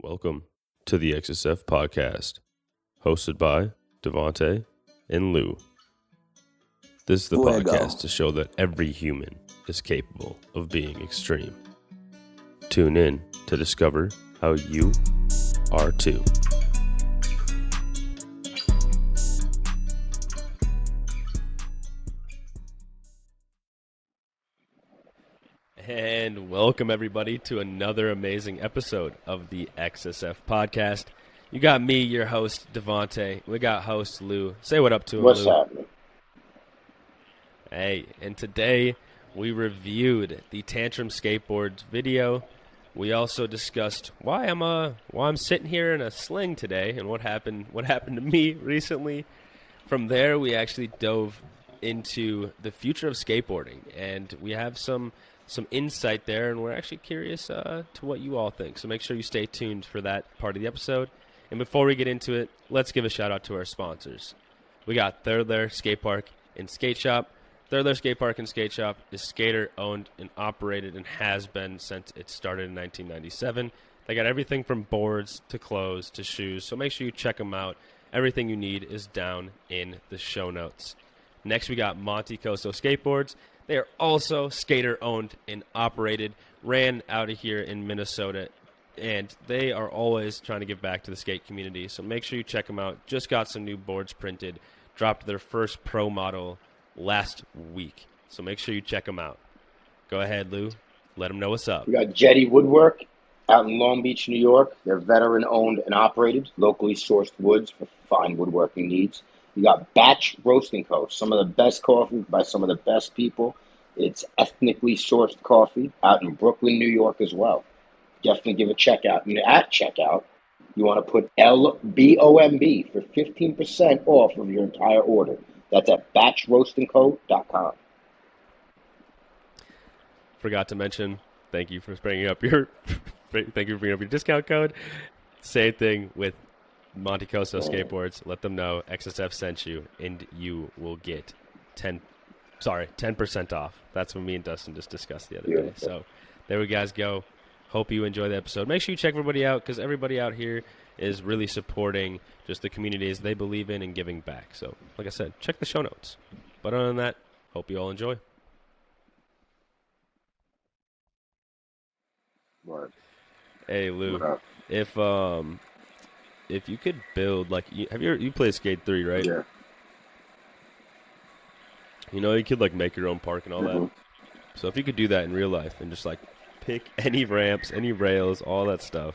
Welcome to the XSF podcast, hosted by Devante and Lou. This is the Fuego. podcast to show that every human is capable of being extreme. Tune in to discover how you are too. And welcome everybody to another amazing episode of the XSF podcast. You got me, your host, Devante. We got host Lou. Say what up to him, What's Lou. happening? Hey, and today we reviewed the Tantrum Skateboards video. We also discussed why I'm sitting here in a sling today and what happened to me recently. From there, we actually dove into the future of skateboarding, and we have some insight there, and we're actually curious to what you all think. So make sure you stay tuned for that part of the episode. And before we get into it, let's give a shout out to our sponsors. We got Lair Skate Park and Skate Shop. Lair Skate Park and Skate Shop is skater owned and operated and has been since it started in 1997. They got everything from boards to clothes to shoes, so make sure you check them out. Everything you need is down in the show notes. Next, we got Mantecoso Skateboards. They are also skater-owned and operated, ran out of here in Minnesota, and they are always trying to give back to the skate community, so make sure you check them out. Just got some new boards printed, dropped their first pro model last week, so make sure you check them out. Go ahead, Lou. Let them know what's up. We got Jetty Woodwork out in Long Beach, New York. They're veteran-owned and operated, locally sourced woods for fine woodworking needs. You got Batch Roasting Co., some of the best coffee by some of the best people. It's ethnically sourced coffee out in Brooklyn, New York as well. Definitely give a check out. And at checkout, you want to put LBOMB for 15% off of your entire order. That's at batchroastingco.com. Forgot to mention, thank you for bringing up your discount code. Same thing with Mantecoso Skateboards. Let them know XSF sent you, and you will get 10% off. That's what me and Dustin just discussed the other day. So there we guys go. Hope you enjoy the episode. Make sure you check everybody out, because everybody out here is really supporting just the communities they believe in and giving back. So like I said, check the show notes. But other than that, hope you all enjoy. What? Hey Lou, What up? if you could build, like, you played Skate 3, right? Yeah. You know, you could, like, make your own park and all Mm-hmm. that. So if you could do that in real life and just, like, pick any ramps, any rails, all that stuff,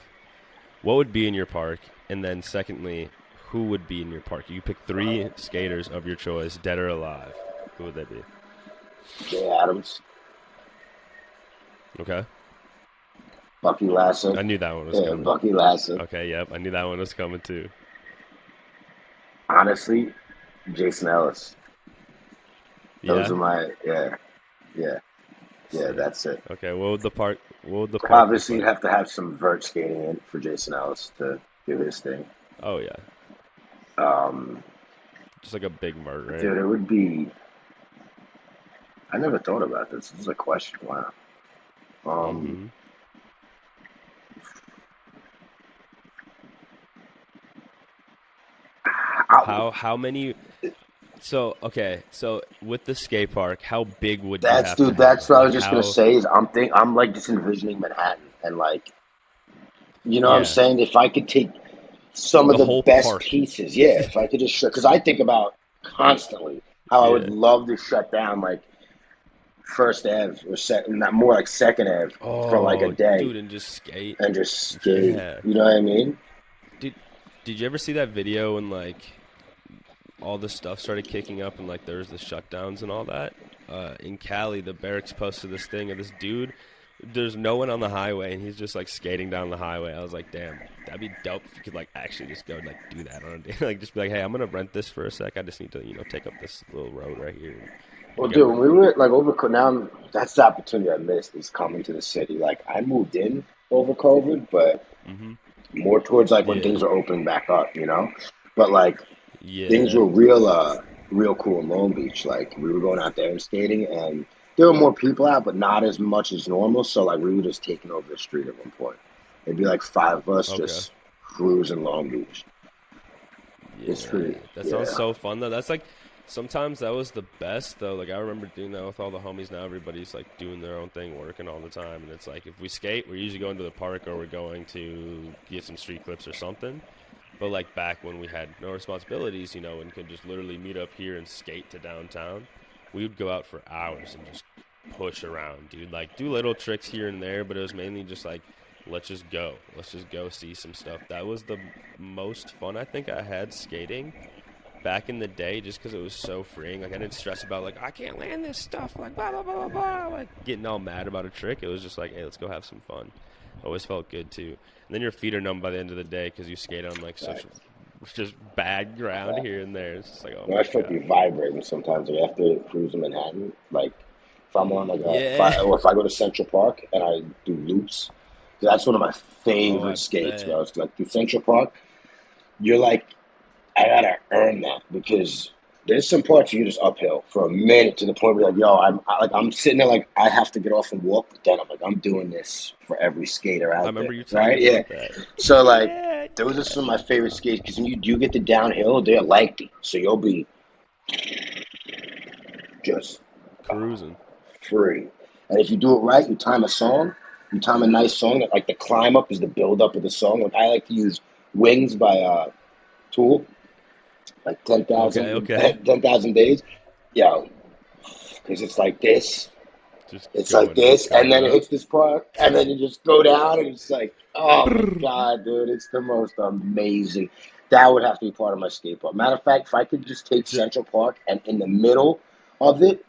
what would be in your park? And then secondly, who would be in your park? You pick 3 skaters of your choice, dead or alive. Who would they be? Jay Adams, Okay. Bucky Lasser. I knew that one was Yeah, coming. Bucky Lasser. Okay, yep. I knew that one was coming, too. Honestly, Jason Ellis. Those Yeah? are my, yeah, that's it. Okay, what would the park look Obviously, like? you'd have to have some vert skating in for Jason Ellis to do his thing. Oh, yeah. Just like a big vert, right? Dude, it would be. I never thought about this. This is a question. Wow. Mhm. How many? So with the skate park, how big would you have to That's have? what I Like, was just gonna say. Is I'm like just envisioning Manhattan and like, you know what I'm Yeah, saying? If I could take some of the the whole best park. pieces, yeah. If I could just because I think about constantly how I would Yeah. love to shut down like First Ave or not more like Second Ave for like a Oh, day dude, and just skate. and just skate. Yeah. You know what I mean? Did you ever see that video when, like, all this stuff started kicking up and, like, there was the shutdowns and all that? In Cali, the barracks posted this thing of this dude. There's no one on the highway, and he's just, like, skating down the highway. I was like, damn, that'd be dope if you could, like, actually just go and, like, do that on a day. Like, just be like, hey, I'm going to rent this for a sec. I just need to, take up this little road right here. Well, And dude, go. when we were like over now, that's the opportunity I missed is coming to the city. Like I moved in over COVID, but Mm-hmm. more towards like when Yeah. things are opening back up, you know. But like things Yeah. were real cool in Long Beach. Like we were going out there and skating, and there were more people out, but not as much as normal. So like we were just taking over the street at one point. It'd be like 5 of us Okay. just cruising Long Beach. It's Yeah, pretty, that sounds yeah. so fun though. That's like sometimes that was the best though. Like I remember doing that with all the homies. Now everybody's like doing their own thing, working all the time, and it's like if we skate, we're usually going to the park or we're going to get some street clips or something. But like back when we had no responsibilities, you know, and could just literally meet up here and skate to downtown, we would go out for hours and just push around, dude. Like do little tricks here and there, but it was mainly just like let's just go. Let's just go see some stuff. That was the most fun I think I had skating back in the day just because it was so freeing. Like I didn't stress about like I can't land this stuff, like blah blah blah blah blah, like getting all mad about a trick. It was just like, hey, let's go have some fun. Always felt good too. And then your feet are numb by the end of the day because you skate on like such just bad ground here and there. It's just like, oh My my foot be god. vibrating sometimes. Like after cruising Manhattan, like if I'm on like Yeah. or if I go to Central Park and I do loops, that's one of my Oh, I favorite skates, bet. bro. It's like through Central Park, you're like, I gotta earn that because there's some parts you just uphill for a minute to the point where you're like, yo, I'm sitting there like I have to get off and walk, but then I'm like, I'm doing this for every skater I out there, remember you right? talking Yeah. about that. So like, Yeah, those are yeah. some of my favorite skates because when you do get the downhill, they're lengthy, so you'll be just Cruising. free. And if you do it right, you time a song, you time a nice song. Like the climb up is the build up of the song. Like I like to use Wings by Tool, like Okay, 10,000 okay. 10,000 days. Yo, because it's like this, Just it's like this, and going then it up. hits this part, and then you just go down, and it's like, oh my god, dude, it's the most amazing. That would have to be part of my skate park. Matter of fact, if I could just take Just Central Park and in the middle of it,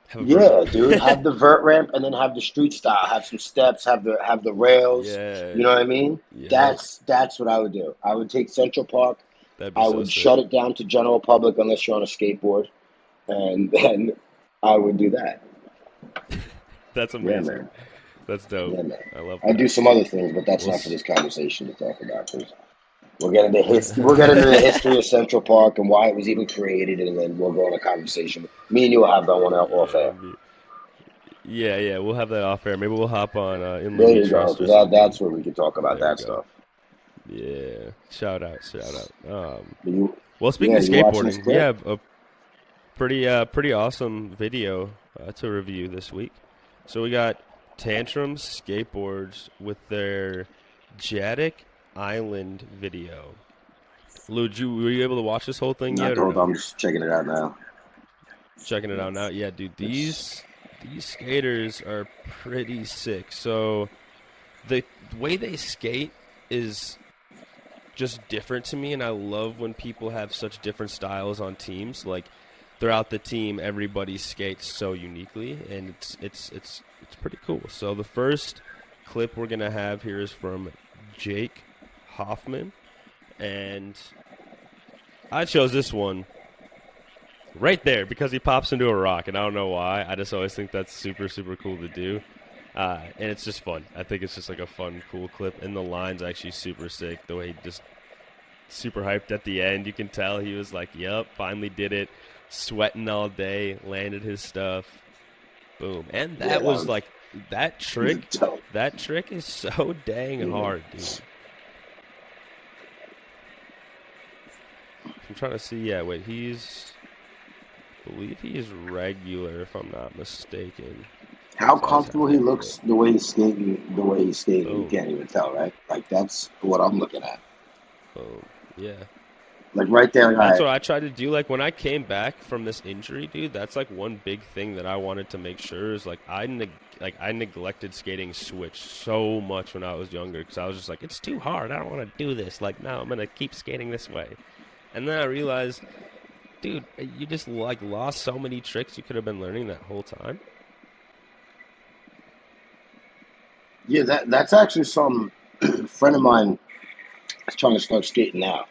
have a vert yeah, ramp. dude, have the vert ramp and then have the street style, have some steps, have the rails. Yeah. You know what I mean? Yep. That's what I would do. I would take Central Park. That'd be I so would sick. shut it down to general public unless you're on a skateboard, and then I would do that. That's Yeah, amazing. man. That's dope. Yeah, man. I love I do that. some other things, but that's Well, not for this conversation to talk about. 'Cause we'll get into the history of Central Park and why it was even created, and then we'll go on a conversation. Me and you will have that one out off air. yeah, yeah. We'll have that off air. Maybe we'll hop on Inland There you Beach go, Fest or because something. that's where we can talk about There we that go. stuff. Yeah. Shout out. Shout out. You, Well, speaking yeah, of you watching this skateboarding, we clip? have a pretty awesome video to review this week. So we got Tantrum Skateboards with their Jattic Island video. Lou, were you able to watch this whole thing Not yet or told. no? I'm just checking it out now. Checking it out now. Yeah, dude, these skaters are pretty sick. So the way they skate is just different to me, and I love when people have such different styles on teams. Like throughout the team, everybody skates so uniquely, and it's pretty cool. So the first clip we're gonna have here is from Jake Hoffman, and I chose this one right there because he pops into a rock, and I don't know why. I just always think that's super cool to do. And it's just fun. I think it's just like a fun, cool clip. And the line's actually super sick. The way he just super hyped at the end. You can tell he was like, yep, finally did it. Sweating all day, landed his stuff. Boom. And Yeah, that was like, that trick, dope. that trick is so dang hard, dude. I'm trying to see. Yeah, wait, I believe he is regular, if I'm not mistaken. How So I was comfortable he halfway looks, full. the way he's skating, you Boom. can't even tell, right? Like that's what I'm looking at. Boom. Yeah. Like right there, That's like, what I tried to do. Like when I came back from this injury, dude, that's like one big thing that I wanted to make sure is like I neglected skating switch so much when I was younger because I was just like, it's too hard. I don't want to do this. Like, no, I'm gonna keep skating this way. And then I realized, dude, you just like lost so many tricks you could have been learning that whole time. yeah, that's actually some friend of mine is trying to start skating now,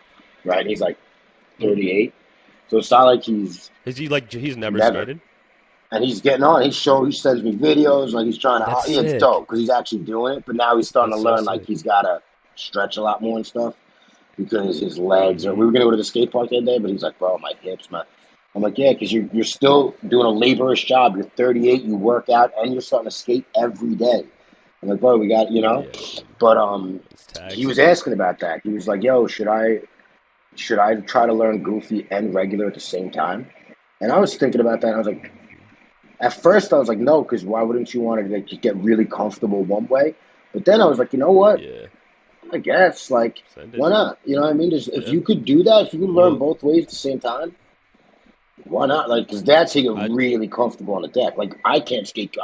right? He's like Mm. 38, so it's not like he's Is he like he's never never, skated? and he's getting on. He sends me videos, like he's trying to. That's Yeah, it's sick. dope because he's actually doing it. But now he's starting That's to so learn like sick. he's got to stretch a lot more and stuff because his legs are. Mm-hmm. We were gonna go to the skate park the other day, but he's like, bro, my hips, my. I'm like, yeah, because you're still doing a laborious job. You're 38, you work out, and you're starting to skate every day. I'm like, bro, we got, Yeah, dude. But It's he was taxing. asking about that. He was like, yo, should I try to learn goofy and regular at the same time? And I was thinking about that. And I was like, at first I was like, no, because why wouldn't you want to like just get really comfortable one way? But then I was like, you know what? Yeah. I guess like Send it. why not? You know what I mean? Just if Yeah. you could do that, if you could learn Well, both ways at the same time, why not? Like, because that's how you get I really comfortable on the deck. Like, I can't skate.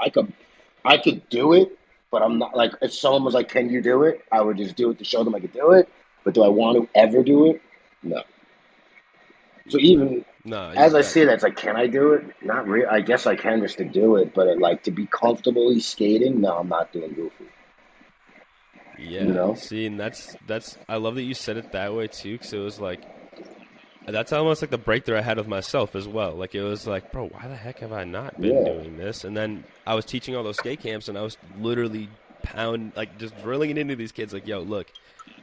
I could do it, but I'm not like if someone was like, "Can you do it?" I would just do it to show them I could do it. But do I want to ever do it? No. So even nah, as I that say that, it's like, can I do it? Not really. I guess I can just to do it, but like to be comfortably skating, no, I'm not doing goofy. You yeah. know? See, and that's I love that you said it that way too, because it was like that's almost like the breakthrough I had with myself as well. Like it was like, bro, why the heck have I not been Yeah. doing this? And then I was teaching all those skate camps, and I was literally like just drilling it into these kids. Like, yo, look,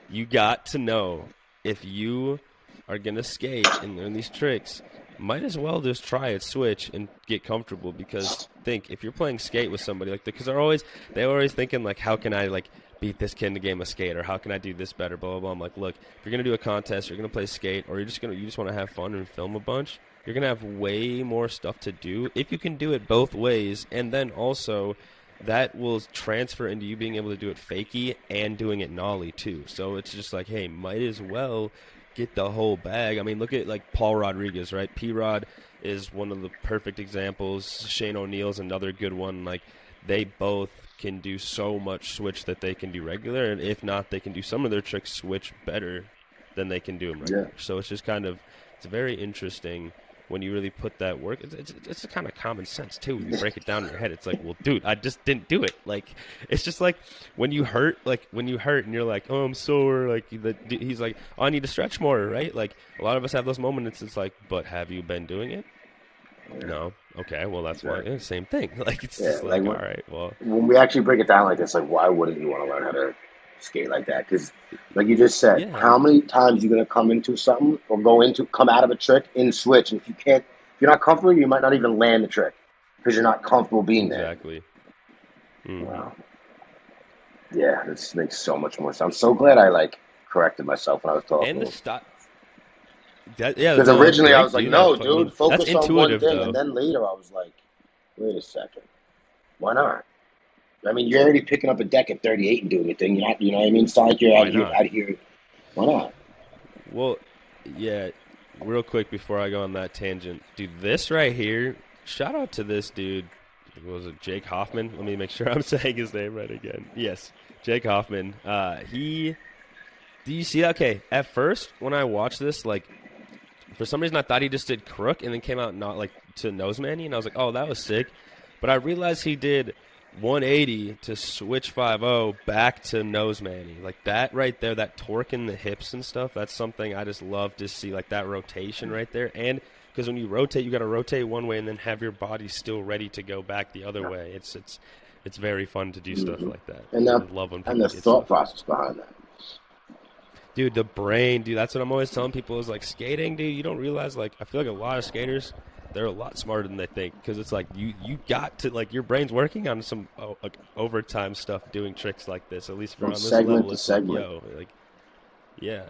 you got to know if you are gonna skate and learn these tricks, might as well just try it, switch, and get comfortable. Because think if you're playing skate with somebody like because they're always thinking like, how can I like beat this kid in the game of skate, or how can I do this better, blah blah blah. I'm like, look, if you're gonna do a contest, you're gonna play skate, or you just want to have fun and film a bunch. You're gonna have way more stuff to do if you can do it both ways, and then also that will transfer into you being able to do it fakie and doing it nollie too. So it's just like, hey, might as well get the whole bag. I mean, look at like Paul Rodriguez, right? P-Rod is one of the perfect examples. Shane O'Neill's another good one. Like they both can do so much switch that they can do regular, and if not, they can do some of their tricks switch better than they can do them Yeah. regular. So it's just kind of it's very interesting when you really put that work. It's a kind of common sense too. When you break it down in your head, it's like, well, dude, I just didn't do it. Like, it's just like when you hurt, and you're like, oh, I'm sore. Like he's like, oh, I need to stretch more, right? Like a lot of us have those moments. It's like, but have you been doing it? Yeah. No. Okay, well that's why. Exactly. Same thing. Like it's Yeah. just Like like, all right, well, when we actually break it down like this, like why wouldn't you want to learn how to skate like that? Because, like you just said, yeah, how many times you gonna come into something or come out of a trick in switch, and if you're not comfortable, you might not even land the trick because you're not comfortable being there. exactly. Hmm. Wow. Yeah, this makes so much more sense. I'm so glad I like corrected myself when I was And the talking. stop. Yeah, Because no, that's originally I great, was like, dude. no, I mean, dude, that's focus on one intuitive thing. And though. then later I was like, wait a second. Why not? I mean, you're already picking up a deck at 38 and doing your thing. You're not, you know what I mean? It's not like you're Why not? out here. Why not? Well, yeah, real quick before I go on that tangent, dude, this right here, shout out to this dude. Was it Jake Hoffman? Let me make sure I'm saying his name right again. Yes, Jake Hoffman. Do you see that? Okay, at first, when I watched this, like, for some reason I thought he just did crook and then came out not like to nose manny, and I was like, oh, that was sick. But I realized he did 180 to switch 5-0 back to nose manny. Like that right there, that torque in the hips and stuff, that's something I just love to see, like that rotation right there. And because when you rotate, you got to rotate one way and then have your body still ready to go back the other way. It's very fun to do stuff Hmm. like that. And I the, love when and people the get thought stuff. process behind that. Dude, the brain, dude, that's what I'm always telling people is like skating, dude, you don't realize, like, I feel like a lot of skaters, they're a lot smarter than they think because it's like you got to, like, your brain's working on some like overtime stuff doing tricks like this. At least if you're From on this segment level, to it's like, segment. yo, like, yeah.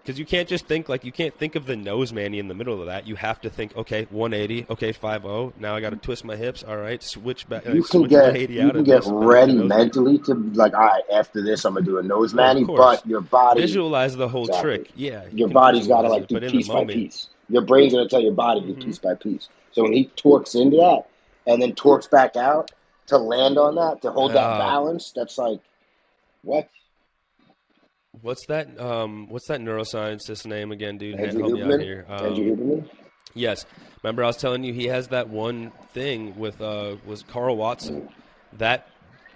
Because you can't just think, like, you can't think of the nose manny in the middle of that. You have to think, okay, 180, okay, 5-0. Now I got to twist my hips. All right, switch back, You can switch get 180 you out can of get this back to ready nose manny. mentally to like, all right, after this I'm gonna do a nose Oh, of manny, course. but your body Visualize the whole exactly. trick. Yeah, you Your can body's gotta visualize like it, do but in the piece by moment, piece. Your brain's gonna tell your body to do hmm piece by piece. So when he torques into that and then torques back out to land on that, to hold that uh, balance, that's like what? What's that neuroscientist name again, dude? Andrew Help me out Huberman? here. Andrew Huberman? Yes, remember I was telling you he has that one thing with was Carl Watson. That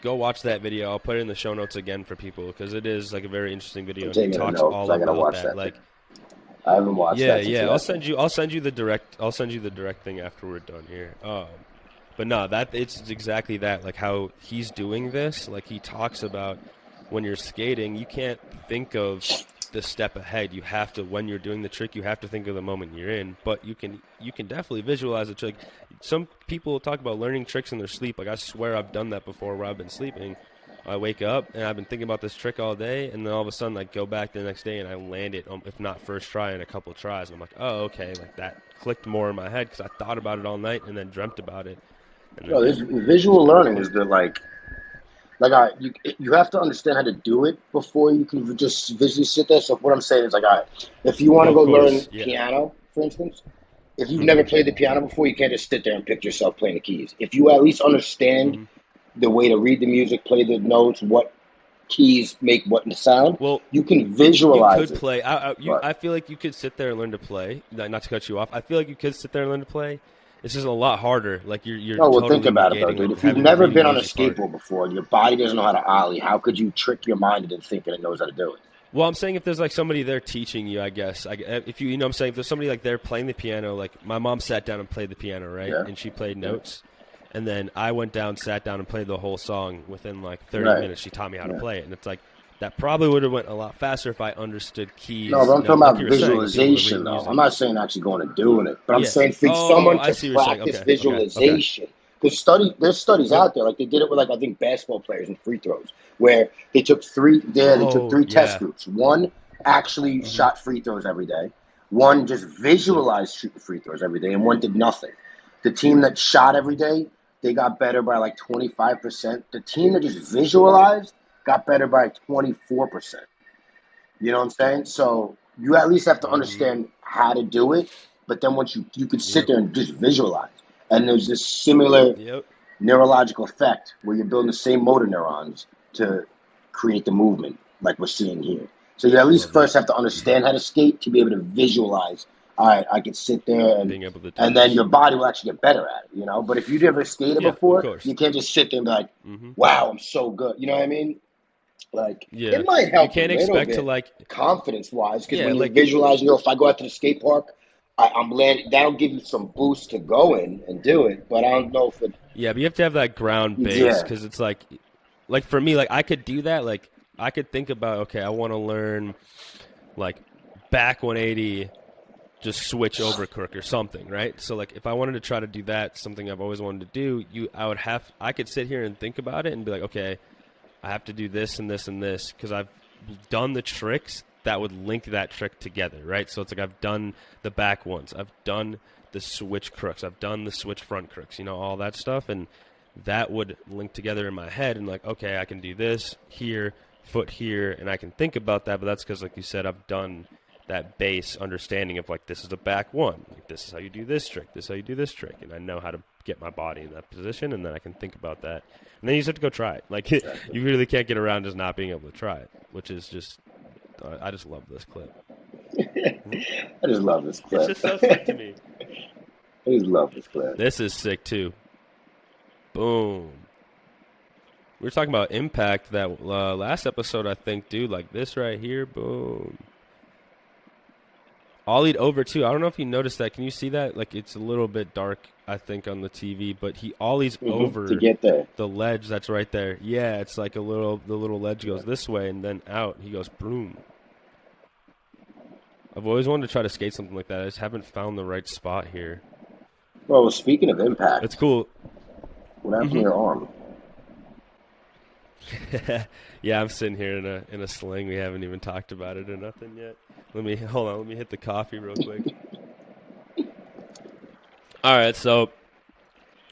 Go watch that video. I'll put it in the show notes again for people because it is like a very interesting I'm video and he taking a talks note because all I gotta about watch that. that thing. Like, I haven't watched yeah, that since yeah. I'll yesterday. send you. I'll send you the direct. I'll send you the direct thing after we're done here. But no, that it's exactly that. Like how he's doing this. Like he talks about when you're skating, you can't think of the step ahead. You have to when you're doing the trick, you have to think of the moment you're in. But you can definitely visualize the trick. Some people talk about learning tricks in their sleep. Like I swear I've done that before where I've been sleeping. I wake up and I've been thinking about this trick all day, and then all of a sudden, like, go back the next day and I land it, if not first try, in a couple of tries. And I'm like, oh, okay, like that clicked more in my head because I thought about it all night and then dreamt about it. And then, No, this visual learning is the you have to understand how to do it before you can just visually sit there. So what I'm saying is like, all right, if you want to of go course, learn yeah. piano, for instance, if you've never played the piano before, you can't just sit there and picture yourself playing the keys. If you at least understand the way to read the music, play the notes, what keys make what sound, Well, you can visualize you could it. play. Right. I feel like you could sit there and learn to play. Not to cut you off. I feel like you could sit there and learn to play. It's just a lot harder. Like you're Oh, well, totally think about it, though, negating, dude. like, If you've having the never reading been on a music part. skateboard before and your body doesn't know how to ollie, how could you trick your mind into thinking it knows how to do it? Well, I'm saying if there's like somebody there teaching you, I guess. If you know what I'm saying, if there's somebody like there playing the piano, like my mom sat down and played the piano, right? Yeah. And she played notes. And then I went down, sat down, and played the whole song within like 30 Right. minutes. She taught me how to play it. And it's like, that probably would have went a lot faster if I understood keys. No, but I'm talking like about you were saying, being able to read visualization, though. music. I'm not saying actually going and doing it, but I'm Yeah. saying for Oh, someone I to see what you're saying. practice Okay, okay, visualization. Because there's studies Yep. out there, like they did it with, like, I think basketball players and free throws, where they took three Oh, test yeah. groups. One actually shot free throws every day. One just visualized shooting free throws every day, and one did nothing. The team that shot every day, they got better by like 25%. The team that just visualized got better by 24%. You know what I'm saying? So you at least have to understand how to do it, but then once you could sit Yep. there and just visualize. And there's this similar Yep. neurological effect where you're building the same motor neurons to create the movement like we're seeing here. So you at least Love first that. have to understand how to skate to be able to visualize. All right, I can sit there Being able to do and then this. your body will actually get better at it, you know? But if you've never skated Yeah, of before, course. you can't just sit there and be like, Mm-hmm. wow, I'm so good. You know what I mean? Like, Yeah. it might You help a can't little expect to, bit like, confidence-wise, because yeah, when you like, visualize, you know, if I go out to the skate park, I'm landing. That'll give you some boost to go in and do it. But I don't know if it. yeah, but you have to have that ground base Yeah. because it's like for me, like, I could do that. Like, I could think about, okay, I want to learn, like, back 180, just switch over crook or something, right? So, like, if I wanted to try to do that, something I've always wanted to do, I could sit here and think about it and be like, okay, I have to do this and this and this because I've done the tricks that would link that trick together, right? So it's like I've done the back ones, I've done the switch crooks, I've done the switch front crooks, you know, all that stuff, and that would link together in my head and like, okay, I can do this here, foot here, and I can think about that, but that's because, like you said, I've done that base understanding of like, this is a back one, like, this is how you do this trick, this is how you do this trick, and I know how to get my body in that position, and then I can think about that. And then you just have to go try it. Like, you really can't get around just not being able to try it, which is just, I just love this clip. I just love this clip. It's just so sick to me. I just love this clip. This is sick, too. Boom. We were talking about impact that last episode, I think, dude. Like this right here. Boom. Ollied over, too. I don't know if you noticed that. Can you see that? Like, it's a little bit dark, I think, on the TV, but he ollies over to get there. the ledge that's right there. Yeah, it's like the little ledge goes this way and then out. He goes, boom. I've always wanted to try to skate something like that. I just haven't found the right spot here. Well, speaking of impact, It's cool. what happened to your arm? Yeah, I'm sitting here in a sling. We haven't even talked about it or nothing yet. Hold on. Let me hit the coffee real quick. All right, so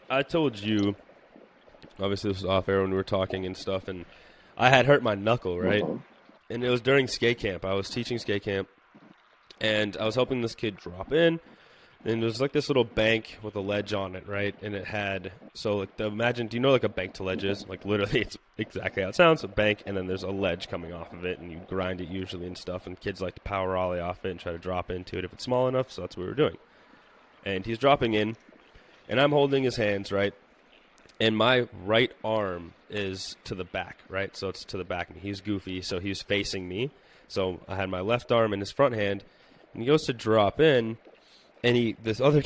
I told you, obviously this was off air when we were talking and stuff, and I had hurt my knuckle, right? And it was during skate camp. I was teaching skate camp, and I was helping this kid drop in, and there was like this little bank with a ledge on it, right? And it had, so like imagine, do you know like a bank to ledge is? Like literally it's exactly how it sounds, a bank, and then there's a ledge coming off of it, and you grind it usually and stuff, and kids like to power ollie off it and try to drop into it if it's small enough, so that's what we were doing. And he's dropping in, and I'm holding his hands, right? And my right arm is to the back, right? So it's to the back, and he's goofy, so he's facing me. So I had my left arm in his front hand, and he goes to drop in, and this other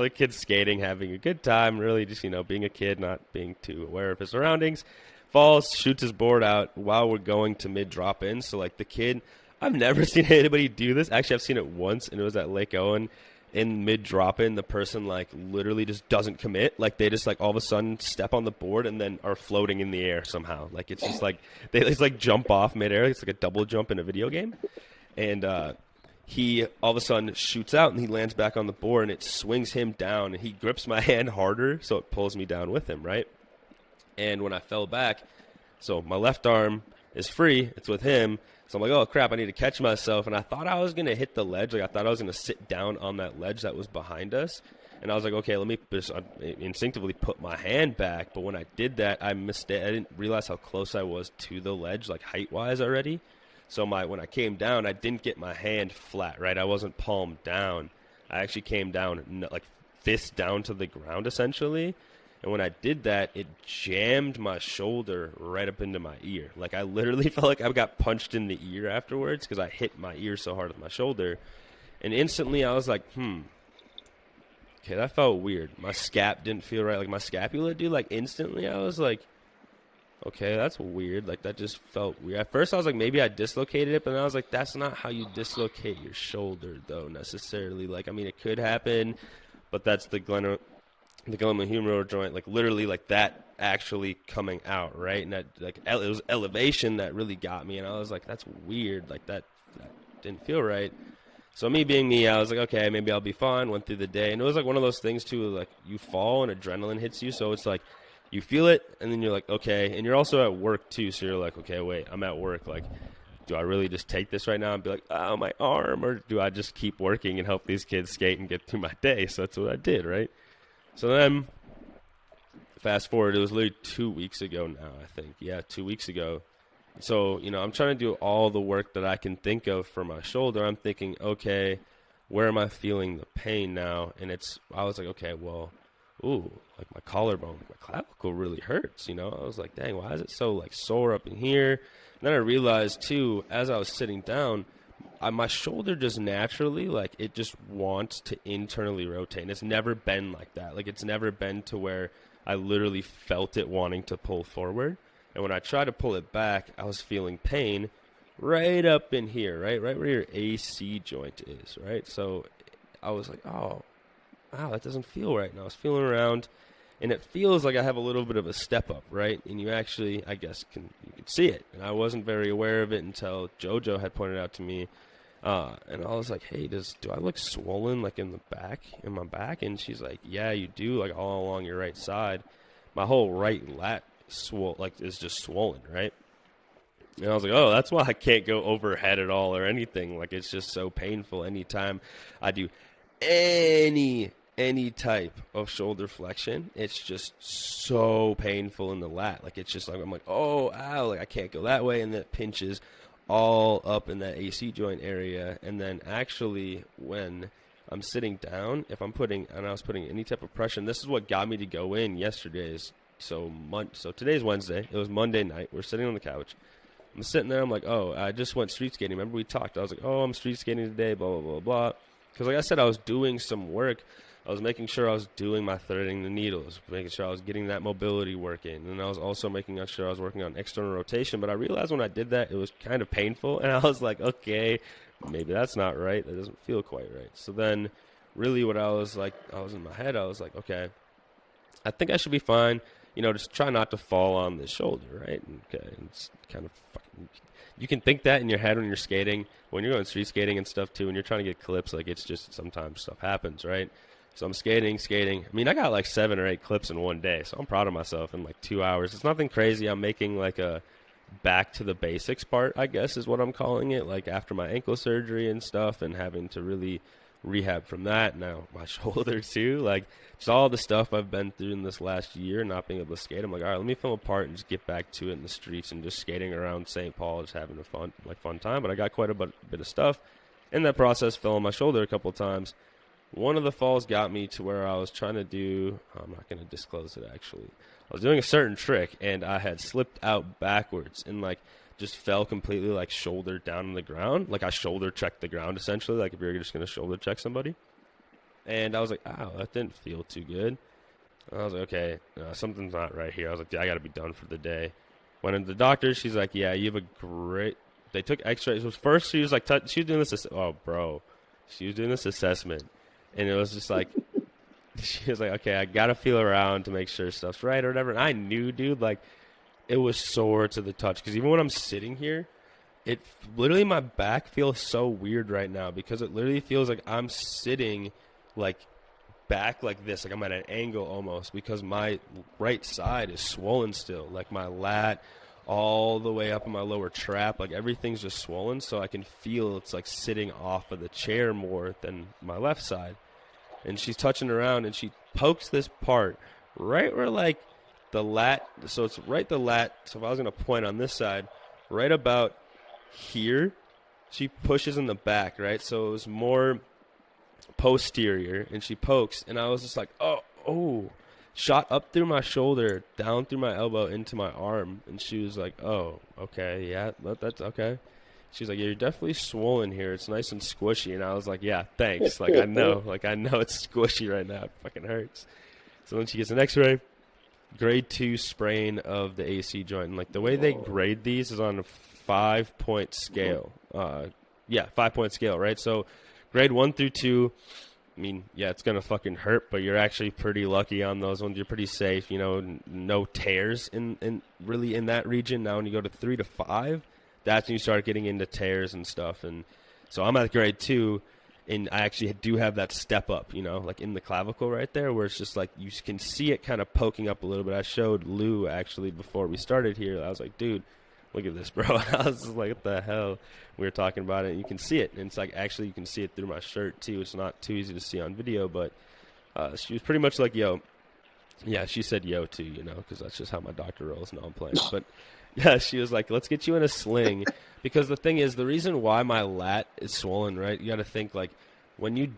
kid skating, having a good time, really just, being a kid, not being too aware of his surroundings, falls, shoots his board out while we're going to mid-drop in. So, like, the kid, I've never seen anybody do this. Actually, I've seen it once, and it was at Lake Owen. in mid drop-in, the person, like, literally just doesn't commit. Like, they just, like, all of a sudden step on the board and then are floating in the air somehow. Like, it's just, like, they just, like, jump off midair. It's like a double jump in a video game. And he all of a sudden shoots out, and he lands back on the board, and it swings him down. And he grips my hand harder, so it pulls me down with him, right? And when I fell back, so my left arm is free. It's with him. So I'm like, oh, crap, I need to catch myself. And I thought I was going to hit the ledge. Like, I thought I was going to sit down on that ledge that was behind us. And I was like, okay, let me just instinctively put my hand back. But when I did that, I didn't realize how close I was to the ledge, like height-wise already. So when I came down, I didn't get my hand flat, right? I wasn't palmed down. I actually came down, like, fist down to the ground, essentially. And when I did that, it jammed my shoulder right up into my ear. Like, I literally felt like I got punched in the ear afterwards because I hit my ear so hard with my shoulder. And instantly I was like, okay, that felt weird. My scap didn't feel right. Like, my scapula, dude, like, instantly I was like, okay, that's weird. Like, that just felt weird. At first I was like, maybe I dislocated it, but then I was like, that's not how you dislocate your shoulder, though, necessarily. Like, I mean, it could happen, but that's the glenohumeral joint, like, literally, like, that actually coming out, right? And that, like, it was elevation that really got me, and I was like, that's weird. Like, that didn't feel right. So me being me, I was like, okay, maybe I'll be fine. Went through the day, and it was like one of those things too, like, you fall and adrenaline hits you, so it's like you feel it, and then you're like, okay, and you're also at work too, so you're like, okay, wait, I'm at work, like, do I really just take this right now and be like, oh, my arm, or do I just keep working and help these kids skate and get through my day? So that's what I did, right? So then, fast forward, it was literally 2 weeks ago now, I think. Yeah, 2 weeks ago. So, you know, I'm trying to do all the work that I can think of for my shoulder. I'm thinking, okay, where am I feeling the pain now? And I was like, okay, well, like, my collarbone, my clavicle really hurts, you know? I was like, dang, why is it so, like, sore up in here? And then I realized, too, as I was sitting down, my shoulder just naturally, like, it just wants to internally rotate. And it's never been like that. Like, it's never been to where I literally felt it wanting to pull forward. And when I tried to pull it back, I was feeling pain right up in here, right where your AC joint is, right? So I was like, oh, wow, that doesn't feel right. And I was feeling around, and it feels like I have a little bit of a step up, right? And you actually, I guess, you can see it. And I wasn't very aware of it until JoJo had pointed out to me. And I was like, hey, do I look swollen, like, in my back? And she's like, yeah, you do, like, all along your right side. My whole right lat is just swollen, right? And I was like, oh, that's why I can't go overhead at all or anything. Like, it's just so painful anytime I do any type of shoulder flexion. It's just so painful in the lat. Like, it's just like, I'm like, oh, ow, like, I can't go that way, and then it pinches all up in that AC joint area. And then actually, when I'm sitting down, I was putting any type of pressure, and this is what got me to go in yesterday's. So today's Wednesday. It was Monday night. We're sitting on the couch. I'm sitting there. I'm like, oh, I just went street skating. Remember we talked? I was like, oh, I'm street skating today, blah, blah, blah, blah. Because like I said, I was doing some work. I was making sure I was doing my threading the needles, making sure I was getting that mobility working. And I was also making sure I was working on external rotation. But I realized when I did that, it was kind of painful. And I was like, okay, maybe that's not right. That doesn't feel quite right. So then really what I was in my head, I was like, okay, I think I should be fine. You know, just try not to fall on the shoulder, right? Okay, it's kind of fucking, you can think that in your head when you're skating. When you're going street skating and stuff, too, when you're trying to get clips, like, it's just sometimes stuff happens, right? So I'm skating. I mean, I got like 7 or 8 clips in one day, so I'm proud of myself in like 2 hours. It's nothing crazy. I'm making like a back to the basics part, I guess is what I'm calling it, like after my ankle surgery and stuff and having to really rehab from that. Now my shoulder too, like just all the stuff I've been through in this last year, not being able to skate. I'm like, all right, let me film a part and just get back to it in the streets and just skating around St. Paul, just having a fun time. But I got quite a bit of stuff in that process. Fell on my shoulder a couple of times. One of the falls got me to where I was trying to do, I'm not going to disclose it actually. I was doing a certain trick and I had slipped out backwards and like just fell completely like shoulder down on the ground. Like I shoulder checked the ground essentially, like if you're just going to shoulder check somebody. And I was like, ow, that didn't feel too good. And I was like, okay, something's not right here. I was like, I got to be done for the day. Went into the doctor. She's like, yeah, you have a great, they took x-rays. First she was like, she was doing this, she was doing this assessment. And it was just like, she was like, okay, I got to feel around to make sure stuff's right or whatever. And I knew, dude, like, it was sore to the touch. Because even when I'm sitting here, it literally, my back feels so weird right now because it literally feels like I'm sitting, like, back like this. Like, I'm at an angle almost because my right side is swollen still. Like, my lat all the way up in my lower trap. Like, everything's just swollen. So I can feel it's, like, sitting off of the chair more than my left side. And she's touching around, and she pokes this part right where, like, the lat. So it's right the lat. So if I was going to point on this side, right about here, she pushes in the back, right? So it was more posterior, and she pokes, and I was just like, oh, shot up through my shoulder, down through my elbow, into my arm. And she was like, oh, okay, yeah, that's okay. She's like, yeah, you're definitely swollen here. It's nice and squishy. And I was like, yeah, thanks. Like, I know it's squishy right now. It fucking hurts. So then she gets an x-ray, grade 2 sprain of the AC joint. And, like, the way they grade these is on a 5-point scale. 5-point scale, right? So grade 1 through 2, I mean, yeah, it's going to fucking hurt, but you're actually pretty lucky on those ones. You're pretty safe, you know, no tears in really in that region. Now when you go to 3 to 5, that's when you start getting into tears and stuff. And so I'm at grade 2, and I actually do have that step up, you know, like in the clavicle right there, where it's just like you can see it kind of poking up a little bit. I showed Lou actually before we started here. I was like, dude, look at this, bro. I was just like, what the hell? We were talking about it, and you can see it. And it's like, actually, you can see it through my shirt, too. It's not too easy to see on video, but she was pretty much like, yo. Yeah, she said yo, too, you know, because that's just how my doctor rolls. No, I'm playing. But, yeah, she was like, let's get you in a sling. Because the thing is, the reason why my lat is swollen, right, you got to think, like, when you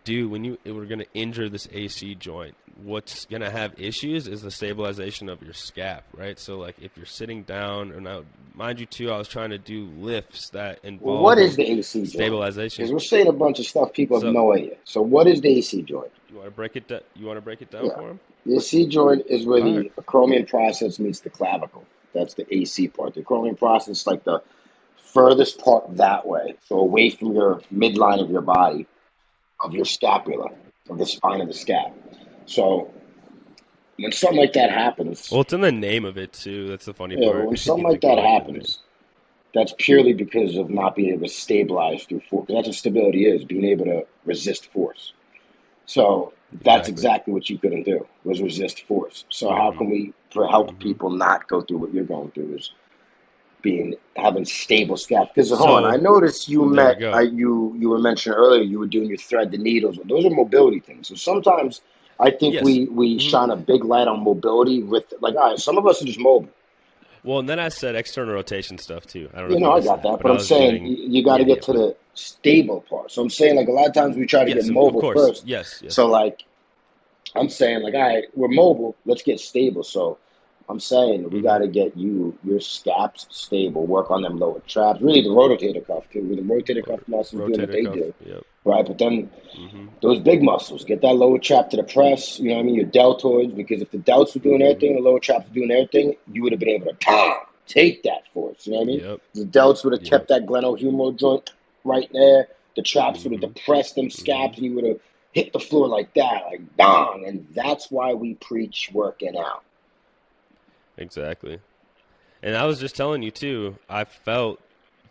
were going to injure this AC joint, what's going to have issues is the stabilization of your scap, right? So, like, if you're sitting down, or now, mind you, too, I was trying to do lifts that involve what is the AC joint? Stabilization. Because we're saying a bunch of stuff people have no idea. So, what is the AC joint? You want to break it? You want to break it down for them? The AC joint is where the acromion process meets the clavicle. That's the AC part. The acromion process is like the furthest part that way, so away from your midline of your body, of your scapula, of the spine of the scap. So when something like that happens... Well, it's in the name of it, too. That's the funny part. When something like that happens, that's purely because of not being able to stabilize through force. That's what stability is, being able to resist force. So that's exactly what you couldn't do, was resist force. So how can we help people not go through what you're going through, is having stable scap. Because hold on, I noticed you were mentioning earlier you were doing your thread the needles. Those are mobility things. So sometimes I think we shine a big light on mobility with, like, all right, some of us are just mobile. Well, and then I said external rotation stuff too. I don't know. You know, I got that, but I'm saying you got to get to the stable part. So I'm saying, like, a lot of times we try to get mobile first. Yes. So, like, I'm saying, like, all right, we're mobile, let's get stable. So I'm saying we got to get your scaps stable, work on them lower traps. Really, the rotator cuff, too. The rotator cuff muscles do what they do. Right? But then those big muscles, get that lower trap to the press, you know what I mean? Your deltoids, because if the delts were doing everything, the lower traps were doing everything, you would have been able to take that force, you know what I mean? The delts would have kept that glenohumeral joint right there. The traps would have depressed them scaps, and you would have hit the floor like that, like, dong. And that's why we preach working out. Exactly. And I was just telling you, too, I felt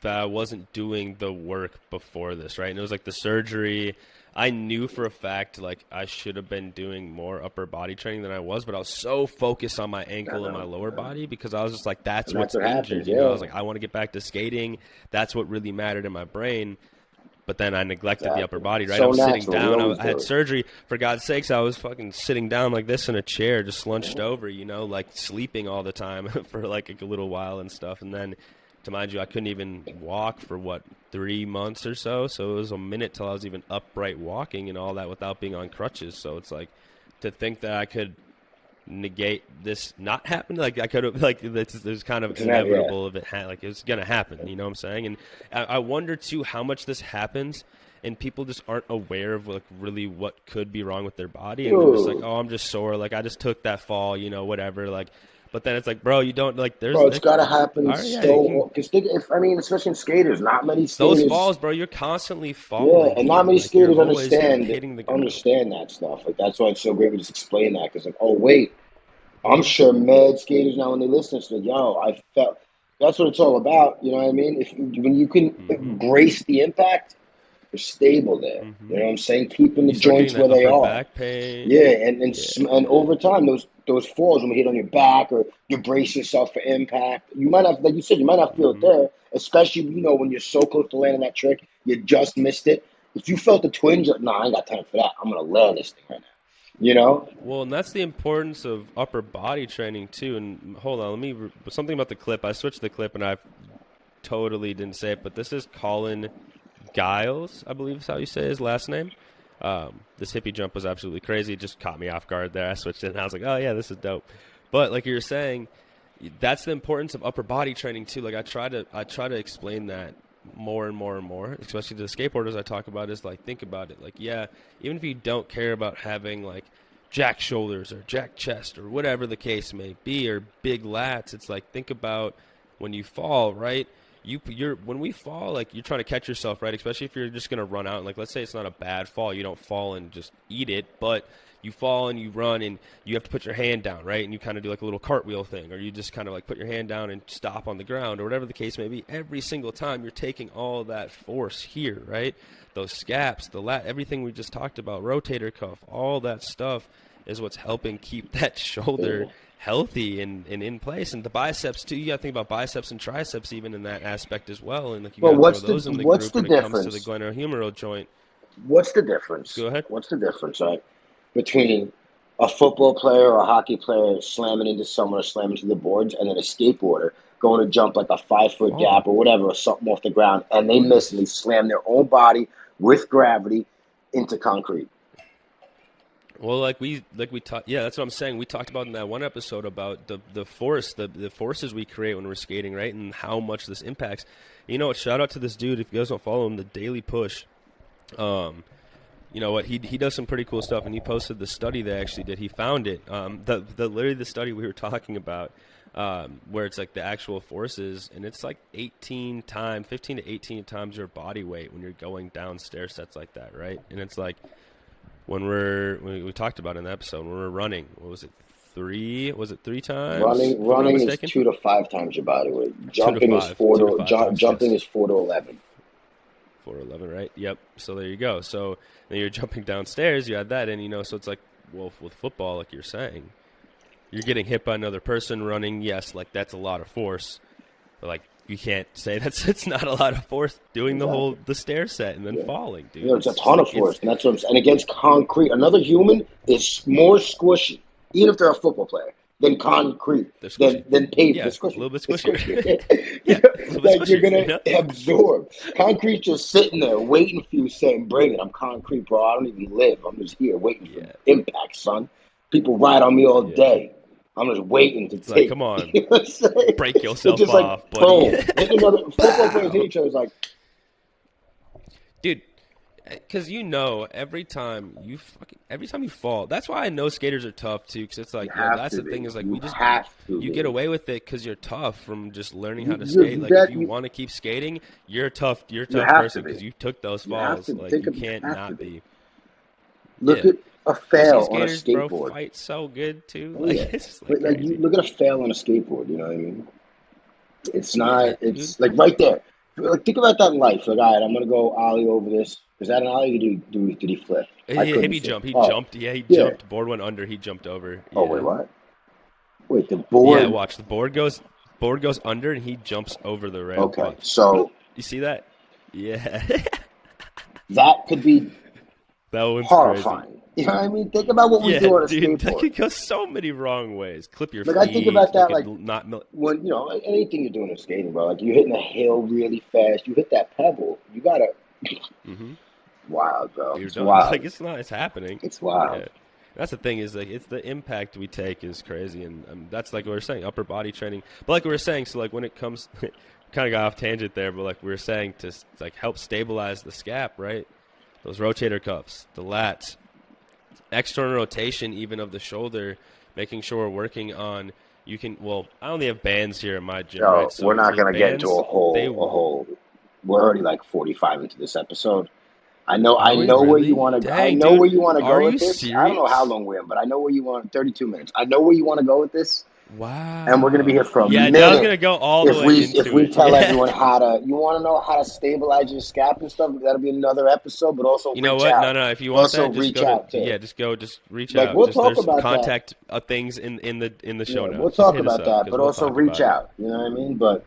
that I wasn't doing the work before this, right? And it was like the surgery. I knew for a fact, like, I should have been doing more upper body training than I was, but I was so focused on my ankle and my lower body because I was just like, that's what's injured. Happens, you know, I was like, I want to get back to skating. That's what really mattered in my brain. But then I neglected the upper body, right? So I was sitting natural. down. I had surgery. For God's sakes, I was fucking sitting down like this in a chair, just slunched over, you know, like sleeping all the time for like a little while and stuff. And then, to mind you, I couldn't even walk for, 3 months or so. So it was a minute till I was even upright walking and all that without being on crutches. So it's like, to think that I could negate this not happen, like I could have, like, there's kind of inevitable of it, like it's gonna happen, you know what I'm saying? And I wonder too how much this happens and people just aren't aware of, like, really what could be wrong with their body, and they're just like, oh, I'm just sore, like I just took that fall, you know, whatever, like. But then it's like, bro, you don't like. Bro, it's got to happen all right, yeah, you can, because I mean, especially in skaters, not many those skaters. falls, bro. You're constantly Yeah, falling and not here. many Like you're skaters always hitting the ground. understand that stuff. Like that's why it's so great to just explain that. Because like, oh wait, I'm Hmm. sure mad skaters now when they listen to it, yo, I felt. That's what it's all about. You know what I mean? If when you can Hmm. grace the impact, you're stable there. You Hmm. know what I'm saying? Keeping the You start getting joints where that they upper are. back pain. Yeah, Yeah. and over time, those falls when you hit on your back or you brace yourself for impact, you might not, like you said, you might not feel it Hmm. there. Especially when you're so close to landing that trick, you just missed it. If you felt the twinge, like, nah, I ain't got time for that. I'm gonna land this thing right now. You know? Well, and that's the importance of upper body training too. And hold on, something about the clip. I switched the clip, and I totally didn't say it, but this is Colin Giles, I believe is how you say his last name. This hippie jump was absolutely crazy. It just caught me off guard there. I switched it, and I was like, oh, yeah, this is dope. But like you were saying, that's the importance of upper body training, too. Like I try to explain that more and more and more, especially to the skateboarders I talk about, is like, think about it. Like, yeah, even if you don't care about having, like, jack shoulders or jack chest or whatever the case may be, or big lats, it's like, think about when you fall, right? When we fall, like you're trying to catch yourself, right? Especially if you're just gonna run out. And like, let's say it's not a bad fall, you don't fall and just eat it, but you fall and you run and you have to put your hand down, right? And you kind of do like a little cartwheel thing, or you just kind of like put your hand down and stop on the ground, or whatever the case may be. Every single time you're taking all that force here, right? Those scaps, the lat, everything we just talked about, rotator cuff, all that stuff is what's helping keep that shoulder healthy and in place. And the biceps too, you got to think about biceps and triceps even in that aspect as well. And like you Well, got to throw those in the group when it comes to the glenohumeral joint. What's the difference? Go ahead. What's the difference, right, between a football player or a hockey player slamming into someone or slamming into the boards, and then a skateboarder going to jump like a 5 foot gap or whatever, or something off the ground, and they miss and they slam their own body with gravity into concrete? Well, like we talked, yeah, that's what I'm saying. We talked about in that one episode about the forces we create when we're skating, right, and how much this impacts. You know what? Shout out to this dude. If you guys don't follow him, the Daily Push. You know what? He does some pretty cool stuff, and he posted the study they actually did. He found it. Literally the study we were talking about, where it's like the actual forces, and it's like 15 to 18 times your body weight when you're going down stair sets like that, right? And it's like, when we talked about in the episode, when we're running, what was it? 3 times? Running is 2 to 5 times your body weight. Jumping is 4 to is 4 to 11. 4 to 11, right? Yep. So there you go. So then you're jumping downstairs. You add that in, so it's like, well, with football, like you're saying, you're getting hit by another person running. Yes, like that's a lot of force. But like you can't say it's not a lot of force doing the stair set and then falling, dude. It's a ton of force, and that's what I'm saying. And against concrete, another human is more squishy, even if they're a football player, than concrete, than pavement. Yeah, squishy. A little bit squishier. Yeah, like you're gonna absorb. Concrete just sitting there waiting for you, saying, "Bring it, I'm concrete, bro. I don't even live. I'm just here waiting for impact, son. People ride on me all day. I'm just waiting to take." Like, come on, you know what I'm saying? break yourself just off, like, buddy. Hit another football players hit each other. It's like, dude, because every time you fall. That's why I know skaters are tough too. Because it's like, that's the thing is like you get away with it because you're tough from just learning how to skate. Like if you want to keep skating, you're a tough person because you took those falls. Like you can't not be. Look at a fail on a skateboard. Bro, fight so good too. It's like you look at a fail on a skateboard. You know what I mean? It's not. It's like right there. Like think about that in life. Like, all right, I'm gonna go ollie over this. Is that an ollie? Did he flip? He jumped. He jumped. Yeah, he jumped. Board went under. He jumped over. Yeah. Oh wait, what? Wait, the board. Yeah, watch. The board goes under, and he jumps over the rail. Okay, watch. so you see that? Yeah. That could be horrifying. Crazy. You know what I mean? Think about what we do on a skateboard. That could go so many wrong ways. Clip your feet. I think about that not when anything you're doing in skating, bro. Like you're hitting a hill really fast. You hit that pebble. You gotta. Wild, bro. It's wild. Like it's happening. It's wild. Yeah. That's the thing is like it's the impact we take is crazy, and that's like what we're saying, upper body training. But like we were saying, so like when it comes, kind of got off tangent there, but like we were saying to like help stabilize the scap, right? Those rotator cuffs, the lats, external rotation even of the shoulder, making sure we're working on You can. Well, I only have bands here in my gym, right? So we're So not with gonna get into bands, they. a whole. We're already like 45 into this episode. I Are we know where you really? want to. I Dang, know where dude. you want to Are go with you this. I don't know how serious? long we're in, but I know where you want. 32 minutes. I know where you want to go with this, and we're gonna be Wow. here for a Yeah, I was minute. gonna go all the If way if into we it. tell Yeah. everyone how to, you want to know how to stabilize your scap and stuff. That'll be another episode. But also You know reach what? No, out. no. If you want Also that, just reach go to out too. just reach Like out. we'll Just talk there's about that. contact things in the show Yeah, we'll notes. Just talk hit us about up that. because But we'll also talk reach about it. out. You know what I mean? But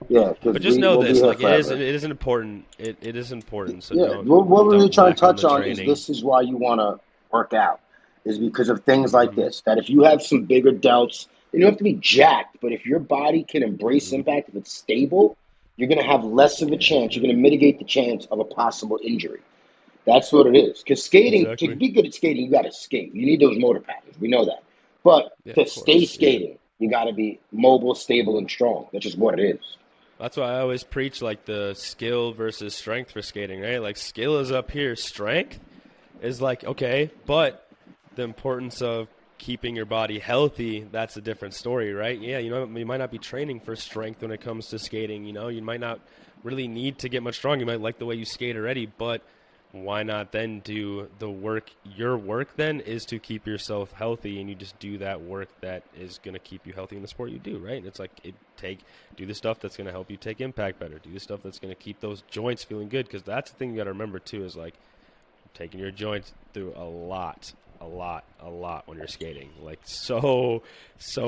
yeah, because But just know we'll be this, here like forever. it is important. It is important. So Yeah, what we're really don't trying to whack on touch the on is training. this is why you want to work out, is because of things like Hmm. this. That if you have some bigger delts, you don't have to be jacked, but if your body can embrace Hmm. impact, if it's stable, you're going to have less of a Yeah, chance. You're dude. going to mitigate the chance of a possible injury. That's what it is. Because skating, to Exactly. be good at skating, you got to skate. You need those motor patterns. We know that. But Yeah, to of stay course. Yeah. skating, you got to be mobile, stable, and strong. That's just what it is. That's why I always preach like the skill versus strength for skating, right? Like skill is up here, strength is like okay, but the importance of keeping your body healthy, that's a different story, right? Yeah, you might not be training for strength when it comes to skating, you might not really need to get much strong. You might like the way you skate already, but why not then do the work? Your work then is to keep yourself healthy, and you just do that work that is going to keep you healthy in the sport you do, right? And it's like do the stuff that's going to help you take impact better. Do the stuff that's going to keep those joints feeling good, because that's the thing you got to remember too, is like taking your joints through a lot when you're skating, like so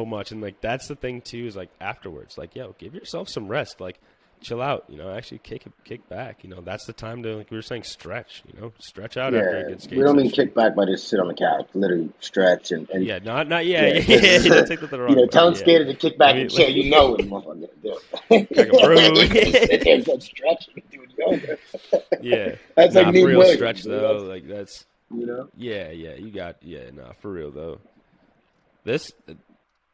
much. And like that's the thing too, is like afterwards, like give yourself some rest, like chill out, actually kick back, that's the time to, like we were saying, stretch out after a Yeah, good we skate don't mean session. kick back, but just sit on the couch, literally stretch and Yeah, not yeah, yeah, yeah, because don't take that the wrong way, telling yeah. skater to kick let back me and chill, you know what the motherfucker gonna do. crack a brew. He's gonna sit there and start stretching and doing yoga. Yeah, That's like nah, for Nick real stretch Williams, dude. though, That's like that's you know. nah, for real though. This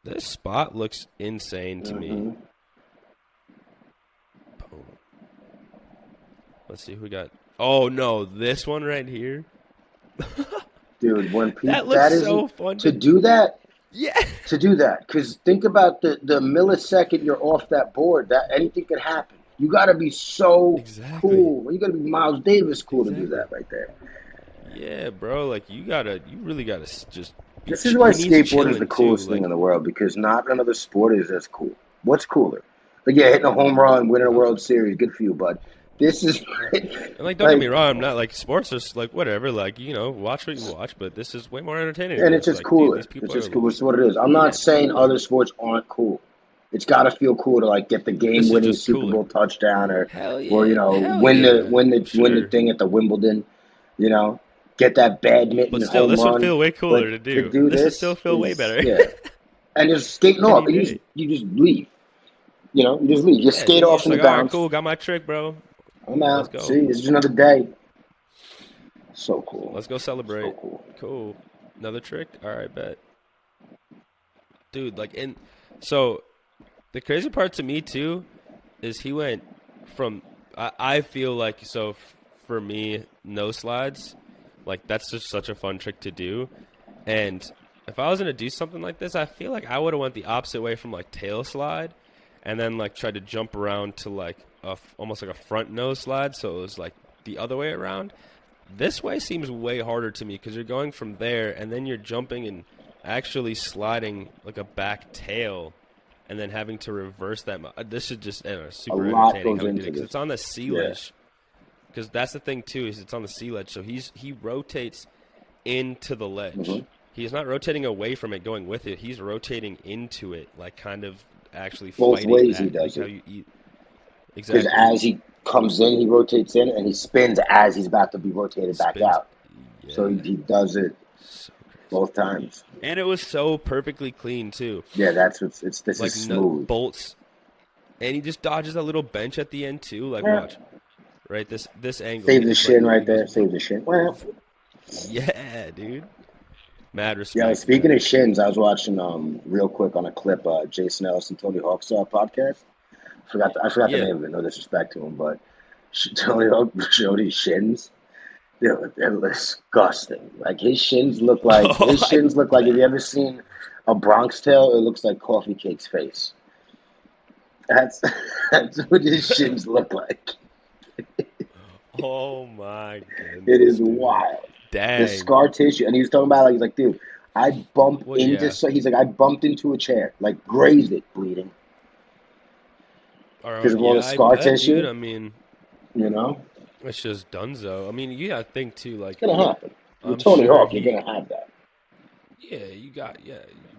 this spot looks insane to me. Hmm. Boom. Let's see who we got. Oh no, this one right here. Dude, when That people looks that isn't so fun to do that, yeah. because think about the millisecond you're off that board, that anything could happen. You got to be so Exactly. cool. You got to be Miles Davis cool to do Exactly. that right there. Yeah, bro. Like you really gotta just be. This is why He needs skateboard is the chilling too. coolest thing Like in the world because not another sport is as cool. What's cooler? Like, yeah, hitting a home run, winning a nothing. World Series, good for you, bud. This is And like, don't get me like, wrong. I'm not like sports is like whatever. Like watch what you watch. But this is way more entertaining than and it's this. just Like, dude, cooler. these people It's are. just cool. It's what it is. I'm Yeah, not it's saying cooler. other sports aren't cool. It's got to feel cool to like get the This is game-winning just Super cooler. Bowl touchdown Hell or yeah. Hell win the yeah. For win the sure. thing at the Wimbledon. You know, get that badminton But still, home this would run. feel way But cooler to to do. do This would still this feel way is better. yeah, and just skating off. Any And day. you just leave. You just leave. You Yeah, skate dude. You're off just in the like, all right, bounce. cool. Got my trick, bro. I'm Let's out. go. See, this is another day. So cool. Let's go So celebrate. cool. Cool. Another trick? All right, bet. Dude, like, and so the crazy part to me, too, is he went from, I feel like, so for me, no slides, like, that's just such a fun trick to do. And if I was going to do something like this, I feel like I would have went the opposite way from, like, tail slide and then, like, tried to jump around to, like, almost like a front nose slide. So it was, like, the other way around. This way seems way harder to me because you're going from there and then you're jumping and actually sliding like a back tail and then having to reverse that. This is just A super lot entertaining goes how he did it into because this. it's on the sea Yeah. ledge. Because that's the thing too, is it's on the sea ledge. So he rotates into the ledge. Mhm. He's not rotating away from it, going with it. He's rotating into it, like kind of actually Both fighting ways he that, like does how it. you eat. Because Exactly. as he comes in, he rotates in, and he spins as he's about to be rotated back Spins. out. So Yeah. he does it So crazy. both times. And it was so perfectly clean too. Yeah, that's what's this Like is smooth. bolts, and he just dodges that little bench at the end too. Like Yeah. watch, right? This angle. Save He the just like shin right literally there. goes. Save the shin. Well, Yeah, dude. Mad yeah. respect. Speaking Mad of respect. shins, I was watching real quick on a clip Jason Ellis and Tony Hawk's podcast. I forgot the Yeah. name of it. No disrespect to him, but Tony Hawk showed his shins, Dude, they're disgusting. Like his shins look like Oh, I if you ever seen a Bronx Tale, it looks like Coffee Cake's face. That's that's what his shins look like. Oh my It goodness, is dude. wild. The Dang. scar tissue, and he was talking about like he's like, dude, I bumped Well, into yeah. so he's like I bumped into a chair, like grazed it, bleeding Or because of all the yeah, I scar bet, dude. tissue. I mean, You know, it's just dunzo. I mean, you gotta think too. it's Like, gonna happen. You're I'm Tony sure Hawk. You're he. gonna have that. Yeah,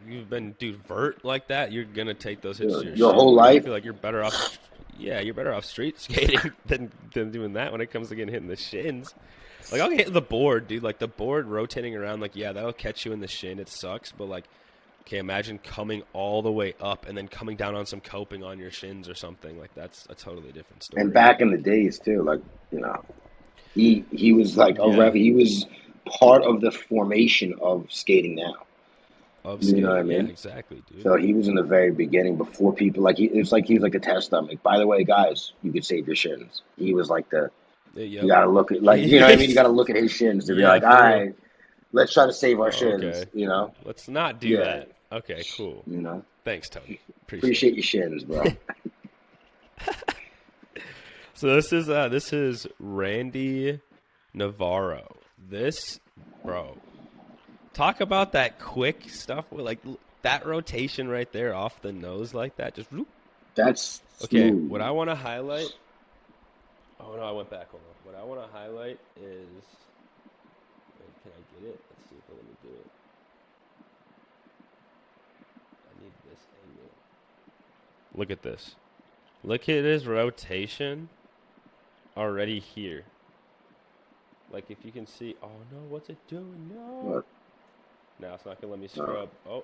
you've been, dude, vert like that. You're gonna take those hits to your Your shin. whole Like, I life. feel like you're better off. Yeah, you're better off street skating than doing that when it comes to getting hit in the shins. Like, I'll get hit the board, dude. Like the board rotating around. Like, yeah, that'll catch you in the shin. It sucks, but like, okay, imagine coming all the way up and then coming down on some coping on your shins or something. Like, that's a totally different And story. back in the days too, like he was like Yeah, he was part of the formation of skating now. of You know what I skating. Yeah, mean? exactly, dude. So he was in the very beginning before people like it's like he was like a test dummy. By the way, guys, you could save your shins. He was like you Yep. got to look at like you know what I mean. You got to look at his shins to be Yeah, like, all for real. right, let's try to save our Oh, shins. okay. You know? Let's not do Yeah. that. Okay, cool. You know? Thanks, Tony. Appreciate Appreciate it. your shins, bro. So this is Randy Navarro. This, bro, talk about that quick stuff with like that rotation right there off the nose like that. Just whoop. That's Okay. smooth. What I want to highlight. Oh no, I went back. Hold on. What I want to highlight is. Wait, can I get it? Let's see if it'll let me do it. I need this angle. Look at this. Look at his rotation already here. Like if you can see, oh no, what's it doing? No. What? Now it's not gonna let me scrub. Oh.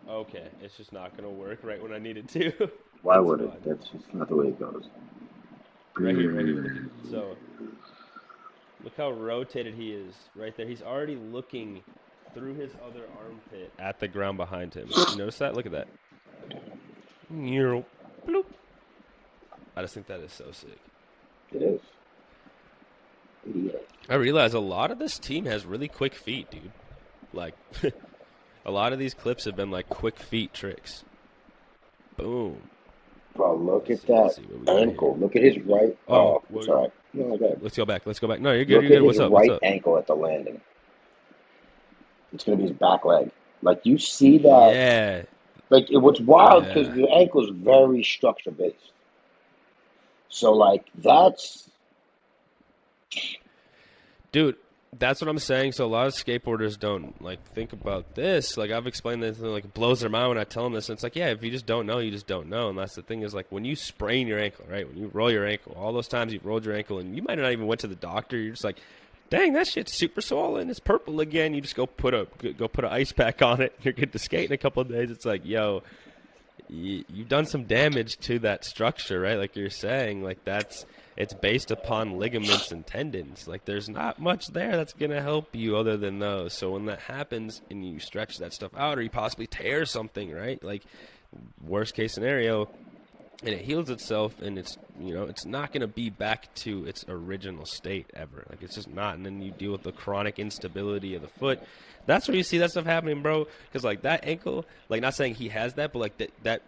Okay, it's just not gonna work right when I need it to. Why That's would fine. it? That's just not the way it goes. Right here. Look at, so, look how rotated he is right there. He's already looking through his other armpit at the ground behind him. You notice that? Look at that. Bloop. I just think that is so sick. It is. Yeah. I realize a lot of this team has really quick feet, dude. Like, a lot of these clips have been like quick feet tricks. Boom. Bro, look Let's at see, let's that see what we got ankle. here. Look at his right. Oh, It's all right. No, go ahead. Let's go back. No, you're good. Look You're at good. his What's up? right ankle at the landing. It's gonna be his back leg. Like you see that. Yeah. Like what's wild because Yeah. the ankle is very structure based. So like that's Dude, that's what I'm saying. So a lot of skateboarders don't like think about this. Like I've explained this, and like it blows their mind when I tell them this. And it's like, yeah, if you just don't know, you just don't know. And that's the thing is like when you sprain your ankle, right? When you roll your ankle, all those times you've rolled your ankle, and you might not even went to the doctor. You're just like, dang, that shit's super swollen. It's purple again. You just go put an ice pack on it. You're good to skate in a couple of days. It's like, yo, you've done some damage to that structure, right? Like you're saying, like it's based upon ligaments and tendons. Like there's not much there that's going to help you other than those. So when that happens and you stretch that stuff out or you possibly tear something, right? Like worst case scenario, and it heals itself and it's, it's not going to be back to its original state ever. Like it's just not. And then you deal with the chronic instability of the foot. That's where you see that stuff happening, bro. Because like that ankle, like not saying he has that, but like that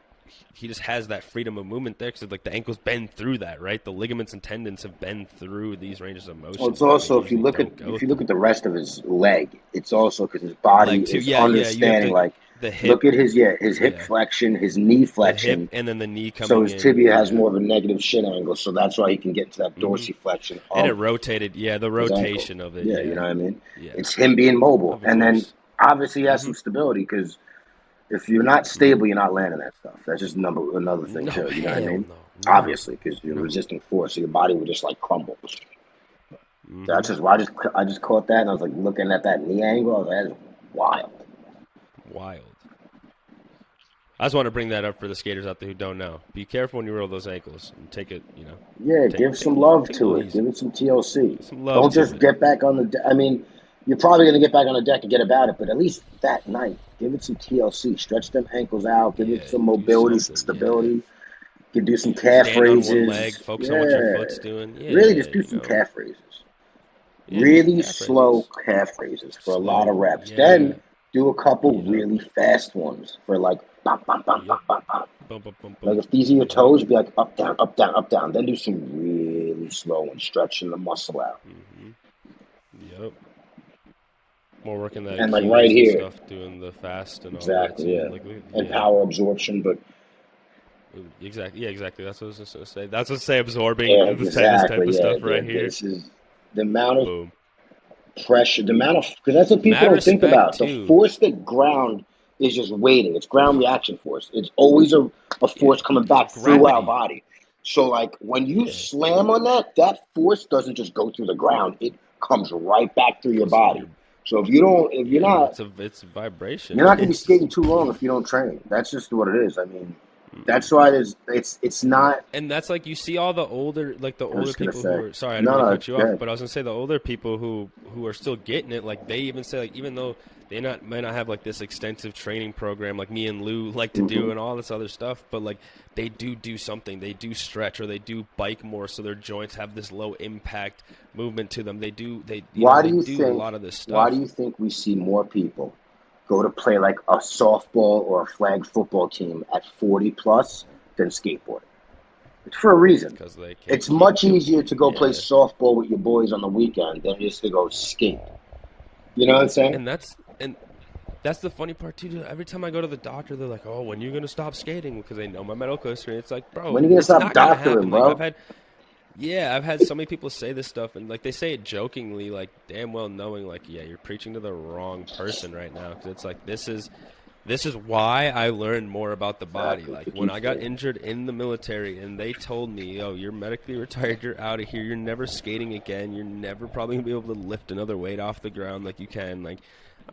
he just has that freedom of movement there because like the ankle's been through that, right? The ligaments and tendons have been through these ranges of motion. well. It's also if you look at the rest of his leg, it's also because his body is understanding. You have like the hip, look at his hip flexion, his knee flexion, the hip, and then the knee coming. So his tibia has more of a negative shin angle, so that's why he can get to that dorsiflexion. And it rotated, the rotation of it. Yeah, you know what I mean. Yeah. It's him being mobile, and then obviously he has some stability because if you're not stable, you're not landing that stuff. That's just another thing too. You know what I mean? No. Obviously, because you're resisting force, so your body would just like crumble. That's just why I just caught that, and I was like looking at that knee angle. I was like, that's wild. I just want to bring that up for the skaters out there who don't know. Be careful when you roll those ankles and take it, Yeah, give some love to it. Give it some TLC. Don't just get back on the deck. I mean, you're probably going to get back on the deck and get about it, but at least that night, give it some TLC. Stretch them ankles out. Give it some mobility, some stability. You can do some calf stand on one leg, raises. focus on what your Yeah. foot's doing. Really Yeah, just do you some know. calf raises. Yeah, do some Really calf slow raises. calf raises for a lot of Slow. reps. Yeah. Then do a couple Yep. really fast ones for like bop, bop, bop, Yep. bop, bop, bop. Bump, bump, bump, Like bump. if these are your Yep. toes, be like up, down, up, down, up, down. Then do some really slow ones, stretching the muscle out. Yep. More working that And like right Achilles and here, stuff, doing the fast and all that exactly, too. yeah. Like, And yeah. power absorption, but Exactly. Yeah, exactly. That's what I was just gonna say. That's what say absorbing yeah, this type exactly, of yeah. stuff right here. This is the amount of Boom. pressure, the amount of, because that's what people Mad don't think respect about. The too. force that ground is just waiting. It's ground reaction force. It's always a Yeah, force coming it's back through our gravity. body. So like when you Yeah, slam on that, that force doesn't just go through the ground. It comes right back through your goes through body. your. So if you don't, if Yeah, it's you're vibration. not gonna be It's just. skating too long if you don't train. That's just what it is. I mean, that's why it's not. And that's like you see all the older, like the I was older just gonna people who say, are. Sorry, I didn't no, mean to no, cut you go off, ahead. but I was gonna say the older people who are still getting it. Like they even say, like even though they might not have like this extensive training program like me and Lou like to do and all this other stuff, but like they do something. They do stretch or they do bike more, so their joints have this low impact movement to them. They do they Why do they you do a think? lot of this Why stuff. do you think we see more people go to play like a softball or a flag football team at 40 plus than skateboarding? It's for a reason. Because they can't It's keep much doing easier it. to go play Yeah. softball with your boys on the weekend than it is to go skate. You know what I'm saying? And that's the funny part too. Every time I go to the doctor, they're like, "Oh, when are you gonna stop skating?" Because they know my medical history. It's like, When bro, are you gonna it's stop not gonna doctoring, happen. Like bro? I've had so many people say this stuff, and like they say it jokingly, like damn well knowing, like, yeah, you're preaching to the wrong person right now. Because it's like this is why I learned more about the body. Exactly. Like To when keep I got fit. injured in the military, and they told me, "Oh, you're medically retired. You're out of here. You're never skating again. You're never probably gonna be able to lift another weight off the ground like you can." Like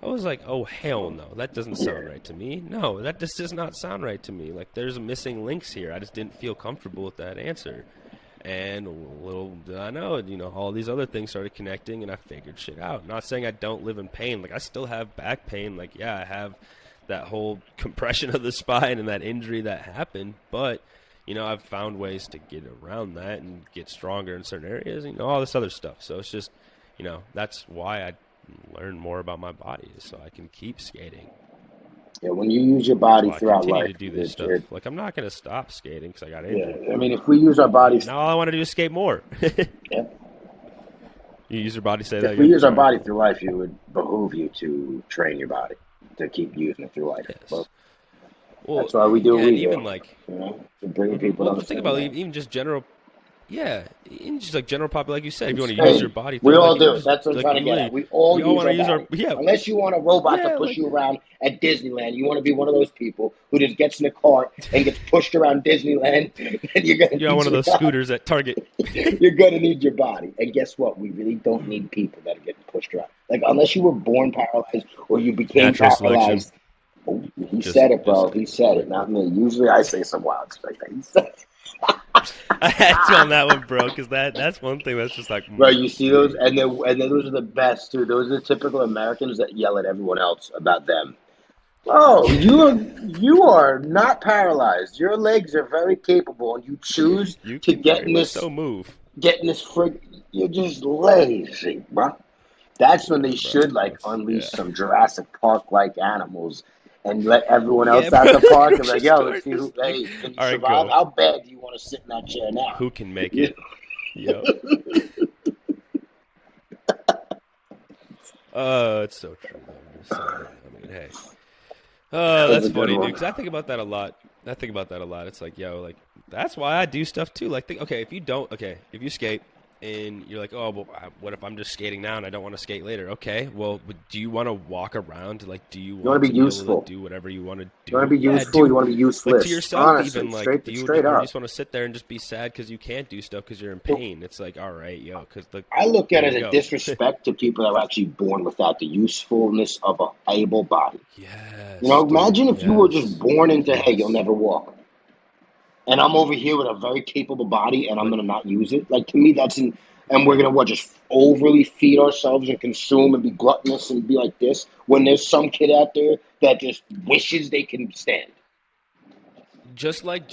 I was like, "Oh hell no, that doesn't sound Yeah. right to me. No, that just does not sound right to me. Like there's missing links here. I just didn't feel comfortable with that answer." And little did I know, all these other things started connecting, and I figured shit out. Not saying I don't live in pain. Like I still have back pain. Like yeah, I have that whole compression of the spine and that injury that happened. But I've found ways to get around that and get stronger in certain areas. All this other stuff. So it's just, that's why I learn more about my body, is so I can keep skating. Yeah. When you use your That's body why I throughout continue life, to do this stuff. Like I'm not gonna stop skating because I got yeah. injured. I mean, if we use our bodies, Now all I want to do is skate more. yeah. You use your body. Say that If we again. use our Sorry. body through life, it would behoove you to train your body to keep using it through life. But Yes. Well, that's why we do yeah, what and we even do. like, To bring people to well, think understand about it, that. even just general. Yeah, even just like general pop, like you said, if you It's, want to use your hey, body we through, all like even do it. just That's what I'm like trying to you get at. literally, We all we all use want to our use our body. yeah, Unless you want a robot to yeah, push like you around at Disneyland, you want to be one of those people who just gets in a cart and gets pushed around Disneyland, and you're gonna you got need one of your those scooters at Target. you're gonna need your body. And guess what? We really don't need people that are getting pushed around. Like unless you were born paralyzed or you became Natural selection. paralyzed. Oh, he Just said it, just bro. saying He it real said it, quick, not but me. Usually I say some wild stuff like that. He said it. I had you on that one, bro, because that's one thing that's just like, Right, you see those, hey, and then those are the best too. Those are the typical Americans that yell at everyone else about them. Oh, you are not paralyzed. Your legs are very capable, and you choose you to can very much so move, get in this frig. You're just lazy, bro. That's when they bro. should like That's unleash yeah, some Jurassic Park like animals and let everyone yeah, else bro. out the The park and be grocery like, yo, store, let's see who. just like, Hey, can you all right, survive? go. How bad do you want to sit in that chair now? Who can make Yeah. it? Yep. It's so true though. Just saying. I mean, hey. That's That's a good funny, dude. one. Because I think about that a lot. It's like, yo, like that's why I do stuff too. Like, okay, if you skate and you're like, oh, well, what if I'm just skating now and I don't want to skate later? Okay, well, but do you want to walk around? Like, do you You want want to to be be able to useful. do whatever you want to You want to do? be Yeah, useful. You want to be like to useless. yourself Honestly, even. Like, straight or do you up. just want to sit there and just be sad because you can't do stuff because you're in pain? It's like, all right, yo, because I look at there it you as a go. disrespect to people that were actually born without the usefulness of a able body. Yes, dude. Imagine if you were just Yes, born into, hey, you'll yes. never walk. And I'm over here with a very capable body and I'm Like, going to not use it. Like, to me, and we're yeah. going to, what, just overly feed ourselves and consume and be gluttonous and be like this when there's some kid out there that just wishes they can stand. Just like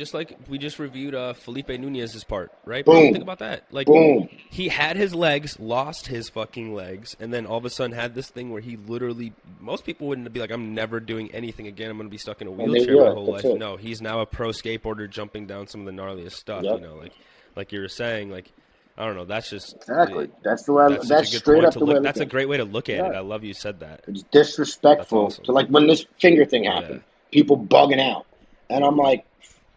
we just reviewed Felipe Nunez's part, right? Boom. Think about that. Like, Boom. he had his legs, lost his fucking legs, and then all of a sudden had this thing where he literally, most people wouldn't be like, I'm never doing anything again. I'm going to be stuck in a wheelchair my whole life. It. No, he's now a pro skateboarder jumping down some of the gnarliest stuff, you know, like you were saying, like, I don't know. That's just exactly. That's the way. That's straight up the way. That's a great way to look at it. I love you said that. It's disrespectful to, like, when this finger thing happened, people bugging out, and I'm like,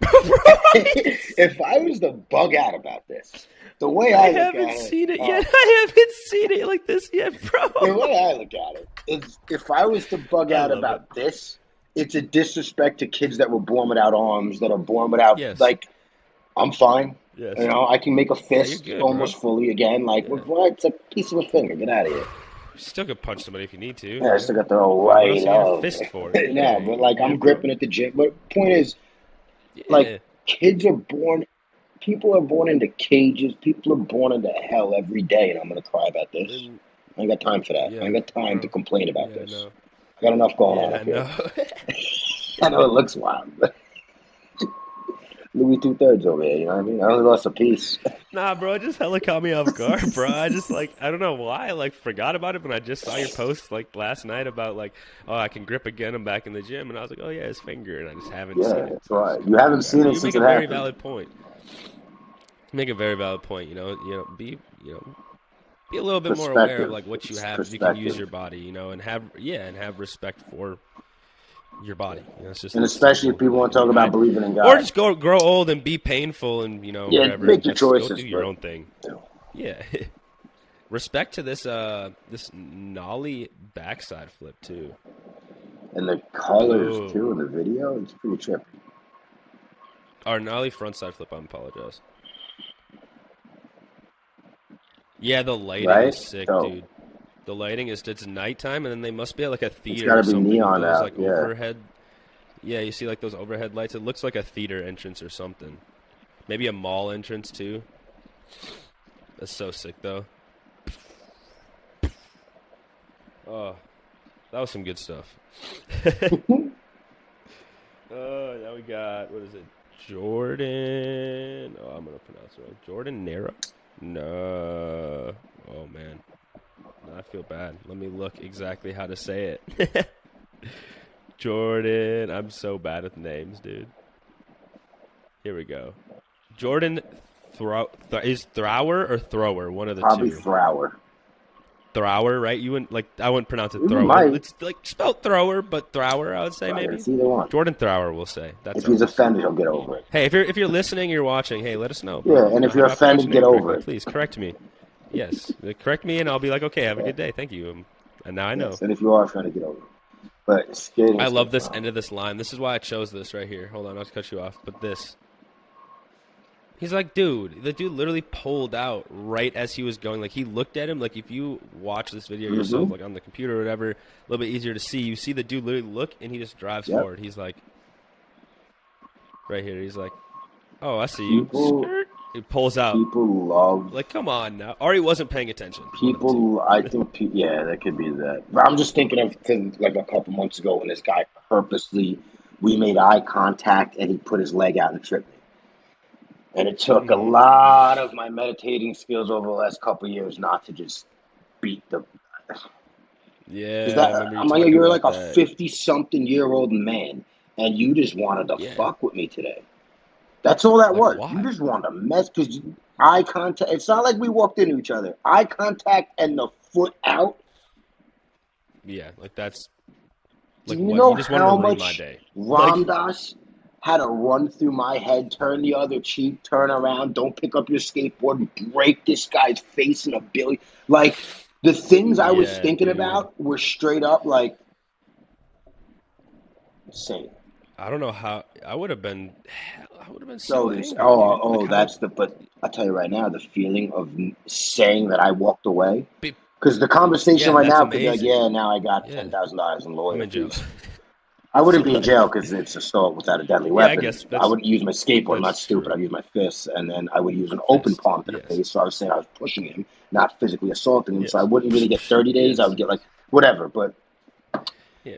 if I was to bug out about this, the way I haven't seen it yet. I haven't seen it like this yet, bro. The way I look at it is, if I was to bug out about this, it's a disrespect to kids that were born without arms, that are born without like. I'm fine. Yes. You know, I can make a fist almost fully again. Like, what? It's a piece of a finger. Get out of here. You still could punch somebody if you need to. Yeah, I still got the whole right of. Fist for yeah, but like I'm gripping at the gym. But point is, like, kids are born. People are born into cages. People are born into hell every day, and I'm gonna cry about this. I ain't got time for that. I ain't got time to complain about this. I got enough going on up here. I know it looks wild, but Louis 2/3 over here, you know what I mean? I only lost a piece. Nah, bro, it just hella caught me off guard, bro. I just, like, I don't know why, I, like, forgot about it, but I just saw your post, like, last night about, like, oh, I can grip again, I'm back in the gym, and I was like, oh, yeah, his finger, and I just haven't seen it. Yeah, that's right. You haven't seen it since it happened. You make a very valid point. You make a very valid point, you know, be a little bit more aware of, like, what you have. You can use your body, you know, and have respect for your body, you know, it's just, and especially if people want to talk about believing in God, or just grow old and be painful, and you know, whatever. Make your choices. Go do your own thing. Yeah. Respect to this this nollie backside flip too, and the colors too in the video. It's pretty trippy. Our nollie frontside flip. I apologize. Yeah, the lighting is sick, dude. The lighting is, it's nighttime, and then they must be at like a theater or something. It's gotta be neon out, like overhead. Yeah, you see like those overhead lights. It looks like a theater entrance or something. Maybe a mall entrance too. That's so sick though. Oh, that was some good stuff. Now we got, what is it? Jordan. Oh, I'm gonna pronounce it right. Jordan Nero. No. Oh man. I feel bad. Let me look exactly how to say it. Jordan. I'm so bad with names, dude. Here we go. Jordan is Thrower or Thrower? One of the Probably two. Thrower. Thrower, right? You wouldn't, like, I wouldn't pronounce it Thrower. It's like spelled Thrower, but Thrower, I would say maybe. It's either one. Jordan Thrower, we'll say. That's if he's offended, he'll get over it. Hey, if you're listening, you're watching. Hey, let us know. Yeah, and if you're offended, get over it. Please correct me. Yes, correct me, and I'll be like, okay, have a good day, thank you. And now I know. Yes, and if you are trying to get over it. But skating, I love this end of this line. This is why I chose this right here. Hold on, not to cut you off, but this. He's like, dude, the dude literally pulled out right as he was going. Like, he looked at him. Like, if you watch this video yourself, like on the computer or whatever, a little bit easier to see. You see the dude literally look, and he just drives forward. He's like, right here. He's like, oh, I see you. Skirt. He pulls out. People love. Like, come on now. Ari wasn't paying attention. People, I think, yeah, that could be that. But I'm just thinking of, like, a couple months ago when this guy purposely, we made eye contact, and he put his leg out and tripped me. And it took a lot of my meditating skills over the last couple of years not to just beat the. Yeah, I'm like, you're like a 50-something-year-old man, and you just wanted to fuck with me today. That's all that was. Why? You just wanted to mess, because eye contact. It's not like we walked into each other. Eye contact and the foot out. Yeah, like that's. Like, do you know how much Ramdas had to run through my head, turn the other cheek, turn around, don't pick up your skateboard, and break this guy's face in a billion. Like, the things I was thinking about were straight up, like, insane. I don't know how I would have been so angry. But I'll tell you right now, the feeling of saying that I walked away, because the conversation right now could be like, now I got $10,000 in lawyer fees. I wouldn't be in jail because it's assault without a deadly weapon. I wouldn't use my skateboard. I'm not stupid. I'd use my fists, and then I would use an open palm to the face. So I was saying I was pushing him, not physically assaulting him. So I wouldn't really get 30 days. I would get like whatever. But yeah,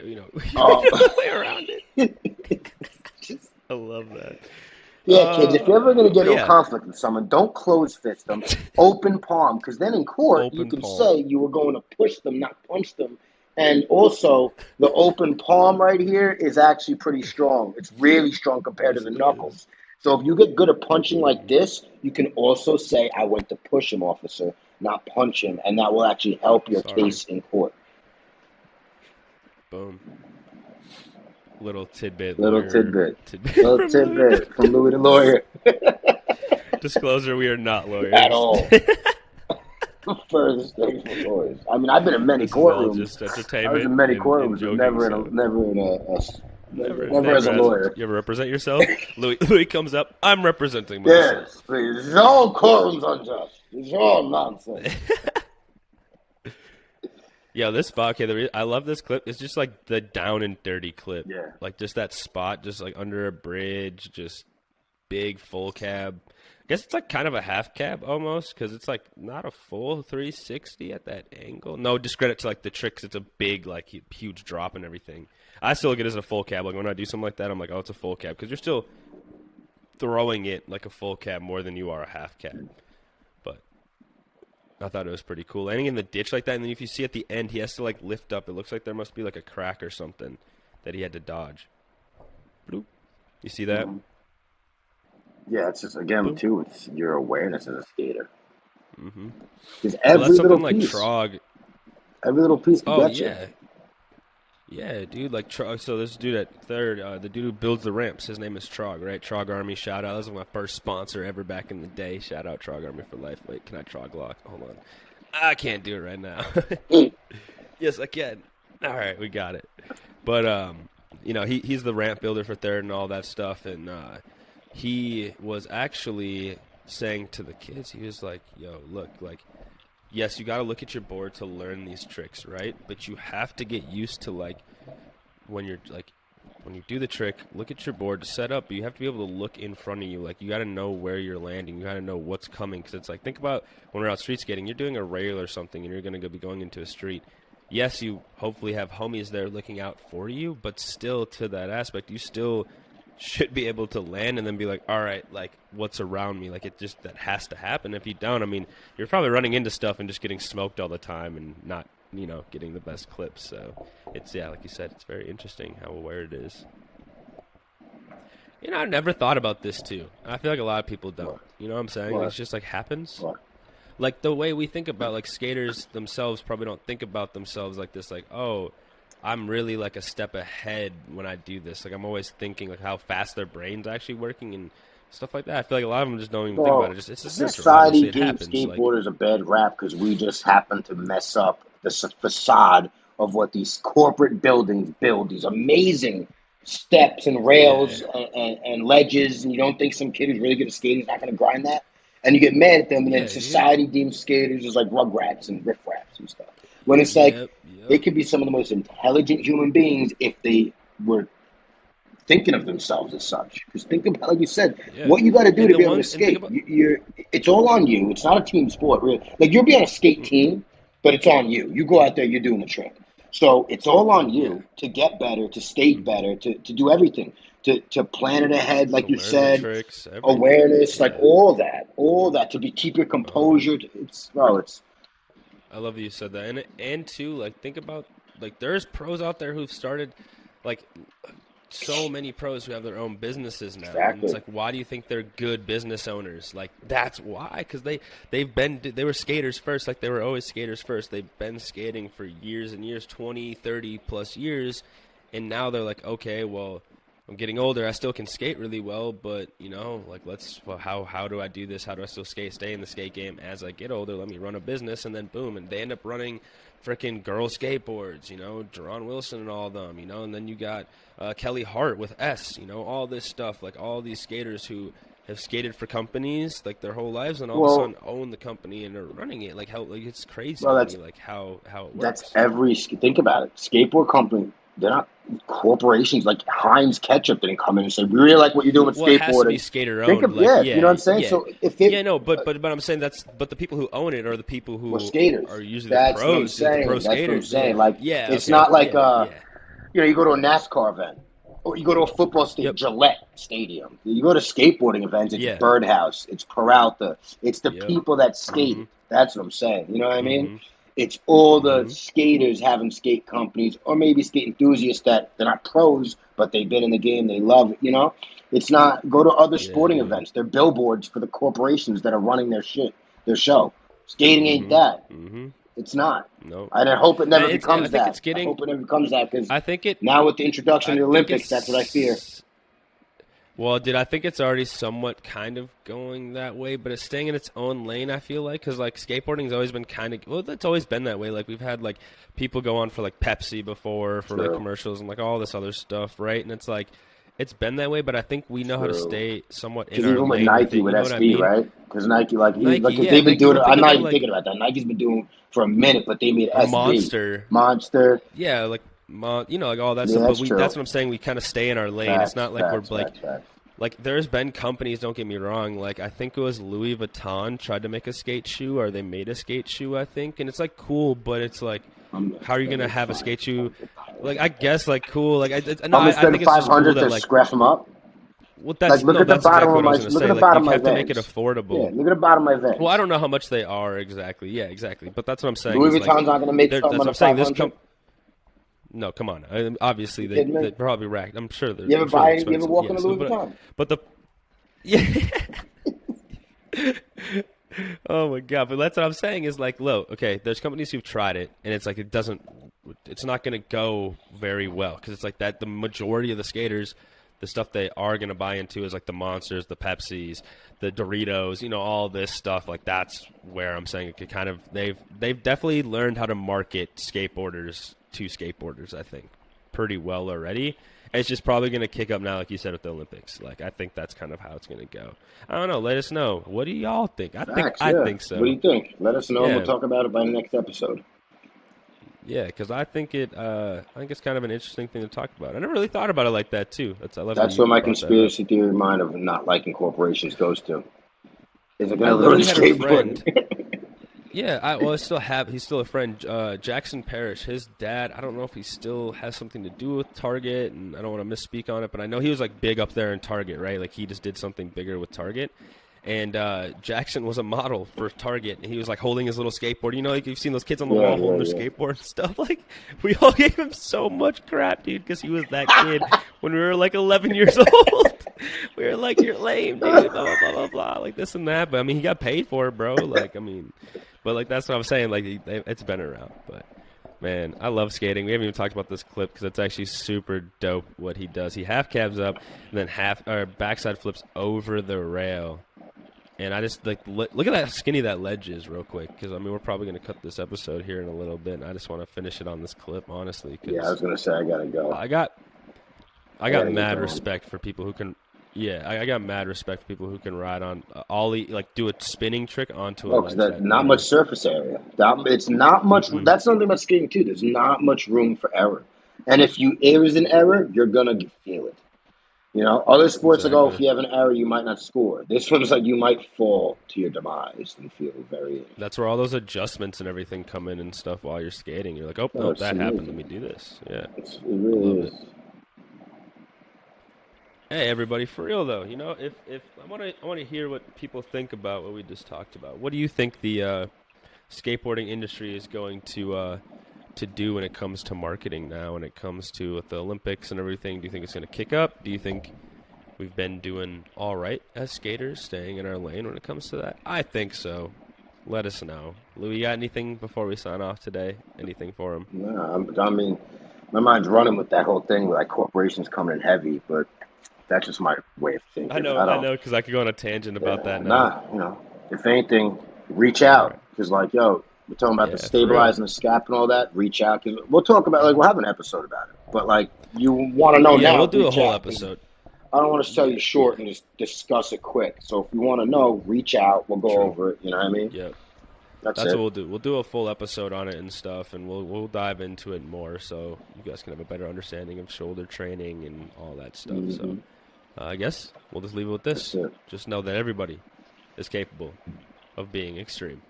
no way around it. I love that. Yeah, kids, if you're ever going to get But into a yeah, conflict with someone, don't close fist them. Open palm, because then in court, you open can palm. say you were going to push them, not punch them. And also, the open palm right here is actually pretty strong. It's really strong compared to Yes, the it is. knuckles. So if you get good at punching like this, you can also say, I went to push him, officer, not punch him. And that will actually help your Sorry. case in court. Boom. Little tidbit, Little lawyer. tidbit. Tidbit Little from Louis. tidbit from Louis the lawyer. Disclosure, we are not lawyers. At all. Furthest thing from lawyers. I mean, I've been in many This is all courtrooms. just I was entertainment in many and courtrooms, but joking. never as a lawyer. You ever represent yourself? Louis comes up. I'm representing myself. Yes, please. It's all courtrooms unjust. It's all nonsense. Yeah, this spot, okay, I love this clip. It's just like the down and dirty clip. Yeah. Like just that spot, just like under a bridge, just big full cab. I guess it's like kind of a half cab almost because it's like not a full 360 at that angle. No discredit to like the tricks. It's a big, like huge drop and everything. I still look at it as a full cab. Like when I do something like that, I'm like, oh, it's a full cab because you're still throwing it like a full cab more than you are a half cab. But I thought it was pretty cool. Landing in the ditch like that, and then if you see at the end, he has to like lift up. It looks like there must be like a crack or something that he had to dodge. Bloop. You see that? Mm-hmm. Yeah, it's just, again, too, it's your awareness as a skater. Mm-hmm. Because every that's little something piece, like Trog. every little piece can get Yeah. you. Yeah, dude, like, so this dude at third, the dude who builds the ramps, his name is Trog, right? Trog Army, shout out. That was my first sponsor ever back in the day. Shout out Trog Army for life. Wait, can I Trog lock? Hold on. I can't do it right now. Yes, I can. All right, we got it. But, you know, he's the ramp builder for third and all that stuff, and he was actually saying to the kids, he was like, yo, look, like, yes, you got to look at your board to learn these tricks, right? But you have to get used to, like, when you do the trick, look at your board to set up. You have to be able to look in front of you. Like, you got to know where you're landing. You got to know what's coming. Because it's like, think about when we're out street skating, you're doing a rail or something, and you're going to be going into a street. Yes, you hopefully have homies there looking out for you, but still, to that aspect, you still should be able to land and then be like, all right, like, what's around me? Like, it just, that has to happen. If you don't, I mean, you're probably running into stuff and just getting smoked all the time and not, you know, getting the best clips. So it's, yeah, like you said, it's very interesting how aware it is. You know, I never thought about this too. I feel like a lot of people don't. You know what I'm saying? Like, it's just like happens. What? Like the way we think about, like, skaters themselves probably don't think about themselves like this, like, oh, I'm really like a step ahead when I do this. Like, I'm always thinking like how fast their brain's actually working and stuff like that. I feel like a lot of them just don't even think about it. Just it's just society natural. gave skateboarders a bad rap because we just happen to mess up the facade of what these corporate buildings build. These amazing steps and rails and ledges, and you don't think some kid who's really good at skating is not going to grind that, and you get mad at them, and then society deems skaters as like rugrats and riffraffs and stuff. When it's like, they could be some of the most intelligent human beings if they were thinking of themselves as such. Because think about, like you said, what you got to do to be able to skate. It's all on you. It's not a team sport, really. Like, you'll be on a skate team, but it's on you. You go out there, you're doing the trick. So it's all on you to get better, to skate better, to do everything, to plan it ahead, like you said, tricks, awareness, like all that, to keep your composure. I love that you said that, and too, like, think about, like, there's pros out there who've started, like, so many pros who have their own businesses now. Exactly. And it's like, why do you think they're good business owners? Like, that's why, because they were skaters first, like, they were always skaters first. They've been skating for years and years, 20, 30 plus years, and now they're like, okay, well, I'm getting older. I still can skate really well, but, you know, like, how do I do this? How do I still stay in the skate game as I get older? Let me run a business, and then boom, and they end up running freaking girl skateboards, you know, Jerron Wilson and all of them, you know, and then you got Kelly Hart with S, you know, all this stuff, like all these skaters who have skated for companies like their whole lives and all of a sudden own the company and are running it. Like, how, like, it's crazy to me, like how it works. Think about it. Skateboard company, they're not corporations like Heinz Ketchup didn't come in and say, we really like what you're doing with skateboarding. It has to be skater owned. You know what I'm saying? So but I'm saying but the people who own it are the people who skaters. Are usually the pros. That's the pro skaters. What I'm saying. Like, it's okay. not like you know, you go to a NASCAR event. Or you go to a football stadium, Yep. Gillette Stadium. You go to skateboarding events, it's Yeah. Birdhouse, it's Peralta. It's the Yep. people that skate. That's what I'm saying. You know what I mean? Mm-hmm. It's all the skaters having skate companies, or maybe skate enthusiasts that they're not pros, but they've been in the game, they love it, you know? It's not, go to other sporting dude. events. They're billboards for the corporations that are running their show. Skating ain't that. It's not. No. And I hope it never I becomes think that. it's getting. I hope it never becomes that, because I think it. now with the introduction I to the think Olympics, that's what I fear. Well, dude, I think it's already somewhat kind of going that way, but it's staying in its own lane, I feel like, because, like, skateboarding's always been kind of, well, it's always been that way. Like, we've had, like, people go on for, like, Pepsi before, for, like, commercials and, like, all this other stuff, right? And it's, like, it's been that way, but I think we know how to stay somewhat in our even with lane. Nike, with you know SB, what I mean? right? Because Nike, like, Nike, they've been doing it. I'm not even like, thinking about that. Nike's been doing it for a minute, but they made SB. Monster. Yeah, like, you know, like, all that stuff. That's But true. that's what I'm saying. We kind of stay in our lane. It's not like we're, like... Facts. Like, there's been companies, don't get me wrong, like, I think it was Louis Vuitton tried to make a skate shoe, or they made a skate shoe, I think, and it's, like, cool, but it's, like, how are you going to have a skate shoe? Like, I guess, like, cool. Like, I think it's just cool that, like... scratch them up? Well, that's, like, look at the that's bottom exactly of what I my, was going to look say. at the Like, bottom you of have my to make it Vans. affordable. Yeah, look at the bottom of my Vans. Well, I don't know how much they are exactly. Yeah, exactly. But that's what I'm saying. Louis Vuitton's not going to make that's something what on I'm a saying. 500? No, come on. Obviously, they probably racked. I'm sure they're. You ever walk in a Louis Vuitton? Vuitton? But the yeah. Oh my god! But that's what I'm saying is like, look, okay. There's companies who've tried it, and it's like it's not going to go very well because it's like that. The majority of the skaters, the stuff they are going to buy into is like the Monsters, the Pepsis, the Doritos, you know, all this stuff. Like that's where I'm saying it could kind of they've definitely learned how to market skateboarders to skateboarders. I think pretty well already. And it's just probably going to kick up now, like you said, with the Olympics. Like I think that's kind of how it's going to go. I don't know. Let us know. What do y'all think? I think so. What do you think? Let us know, and Yeah. we'll talk about it by the next episode. Yeah, because I think it's kind of an interesting thing to talk about. I never really thought about it like that too. That's where my conspiracy theory mind of not liking corporations goes to. Is it going to ruin skateboarding? Yeah, I still have. He's still a friend, Jackson Parrish. His dad. I don't know if he still has something to do with Target, and I don't want to misspeak on it, but I know he was like big up there in Target, right? Like he just did something bigger with Target. And Jackson was a model for Target, and he was like holding his little skateboard. You know, like you've seen those kids on the wall holding their skateboard and stuff. Like we all gave him so much crap, dude, because he was that kid when we were like 11 years old. We were like, "You're lame, dude." Blah blah blah blah blah, like this and that. But I mean, he got paid for it, bro. Like I mean. But, like, that's what I'm saying. Like, it's been around. But, man, I love skating. We haven't even talked about this clip because it's actually super dope what he does. He half cabs up and then backside flips over the rail. And I just, like, look at how skinny that ledge is real quick. Because, I mean, we're probably going to cut this episode here in a little bit. And I just want to finish it on this clip, honestly. Yeah, I was going to say I got to go. I got mad respect for people who can... Yeah, I got mad respect for people who can ride on ollie, like do a spinning trick onto a ledge. There's not much surface area. It's not much. That's something about skating too. There's not much room for error, and if there's an error, you're gonna feel it. You know, other sports if you have an error, you might not score. This one's like you might fall to your demise and feel very. That's where all those adjustments and everything come in and stuff while you're skating. You're like, oh, no, that happened. Let me do this. Yeah, it really is. Hey everybody, for real though, you know, if I want to hear what people think about what we just talked about. What do you think the skateboarding industry is going to do when it comes to marketing now? When it comes to the Olympics and everything, do you think it's going to kick up? Do you think we've been doing all right as skaters, staying in our lane when it comes to that? I think so. Let us know. Louis, you got anything before we sign off today? Anything for him? No, I mean, my mind's running with that whole thing with like corporations coming in heavy, but. That's just my way of thinking. I know, because I could go on a tangent about that now. You know, if anything, reach out. Because, like, we're talking about the stabilizing the scap and all that. Reach out. Because we'll talk about, like, we'll have an episode about it. But, like, you want to know now. Yeah, we'll do a whole episode. I don't want to sell you short and just discuss it quick. So if you want to know, reach out. We'll go over it. You know what I mean? Yeah. That's what we'll do. We'll do a full episode on it and stuff, and we'll dive into it more so you guys can have a better understanding of shoulder training and all that stuff. So I guess we'll just leave it with this. Just know that everybody is capable of being extreme.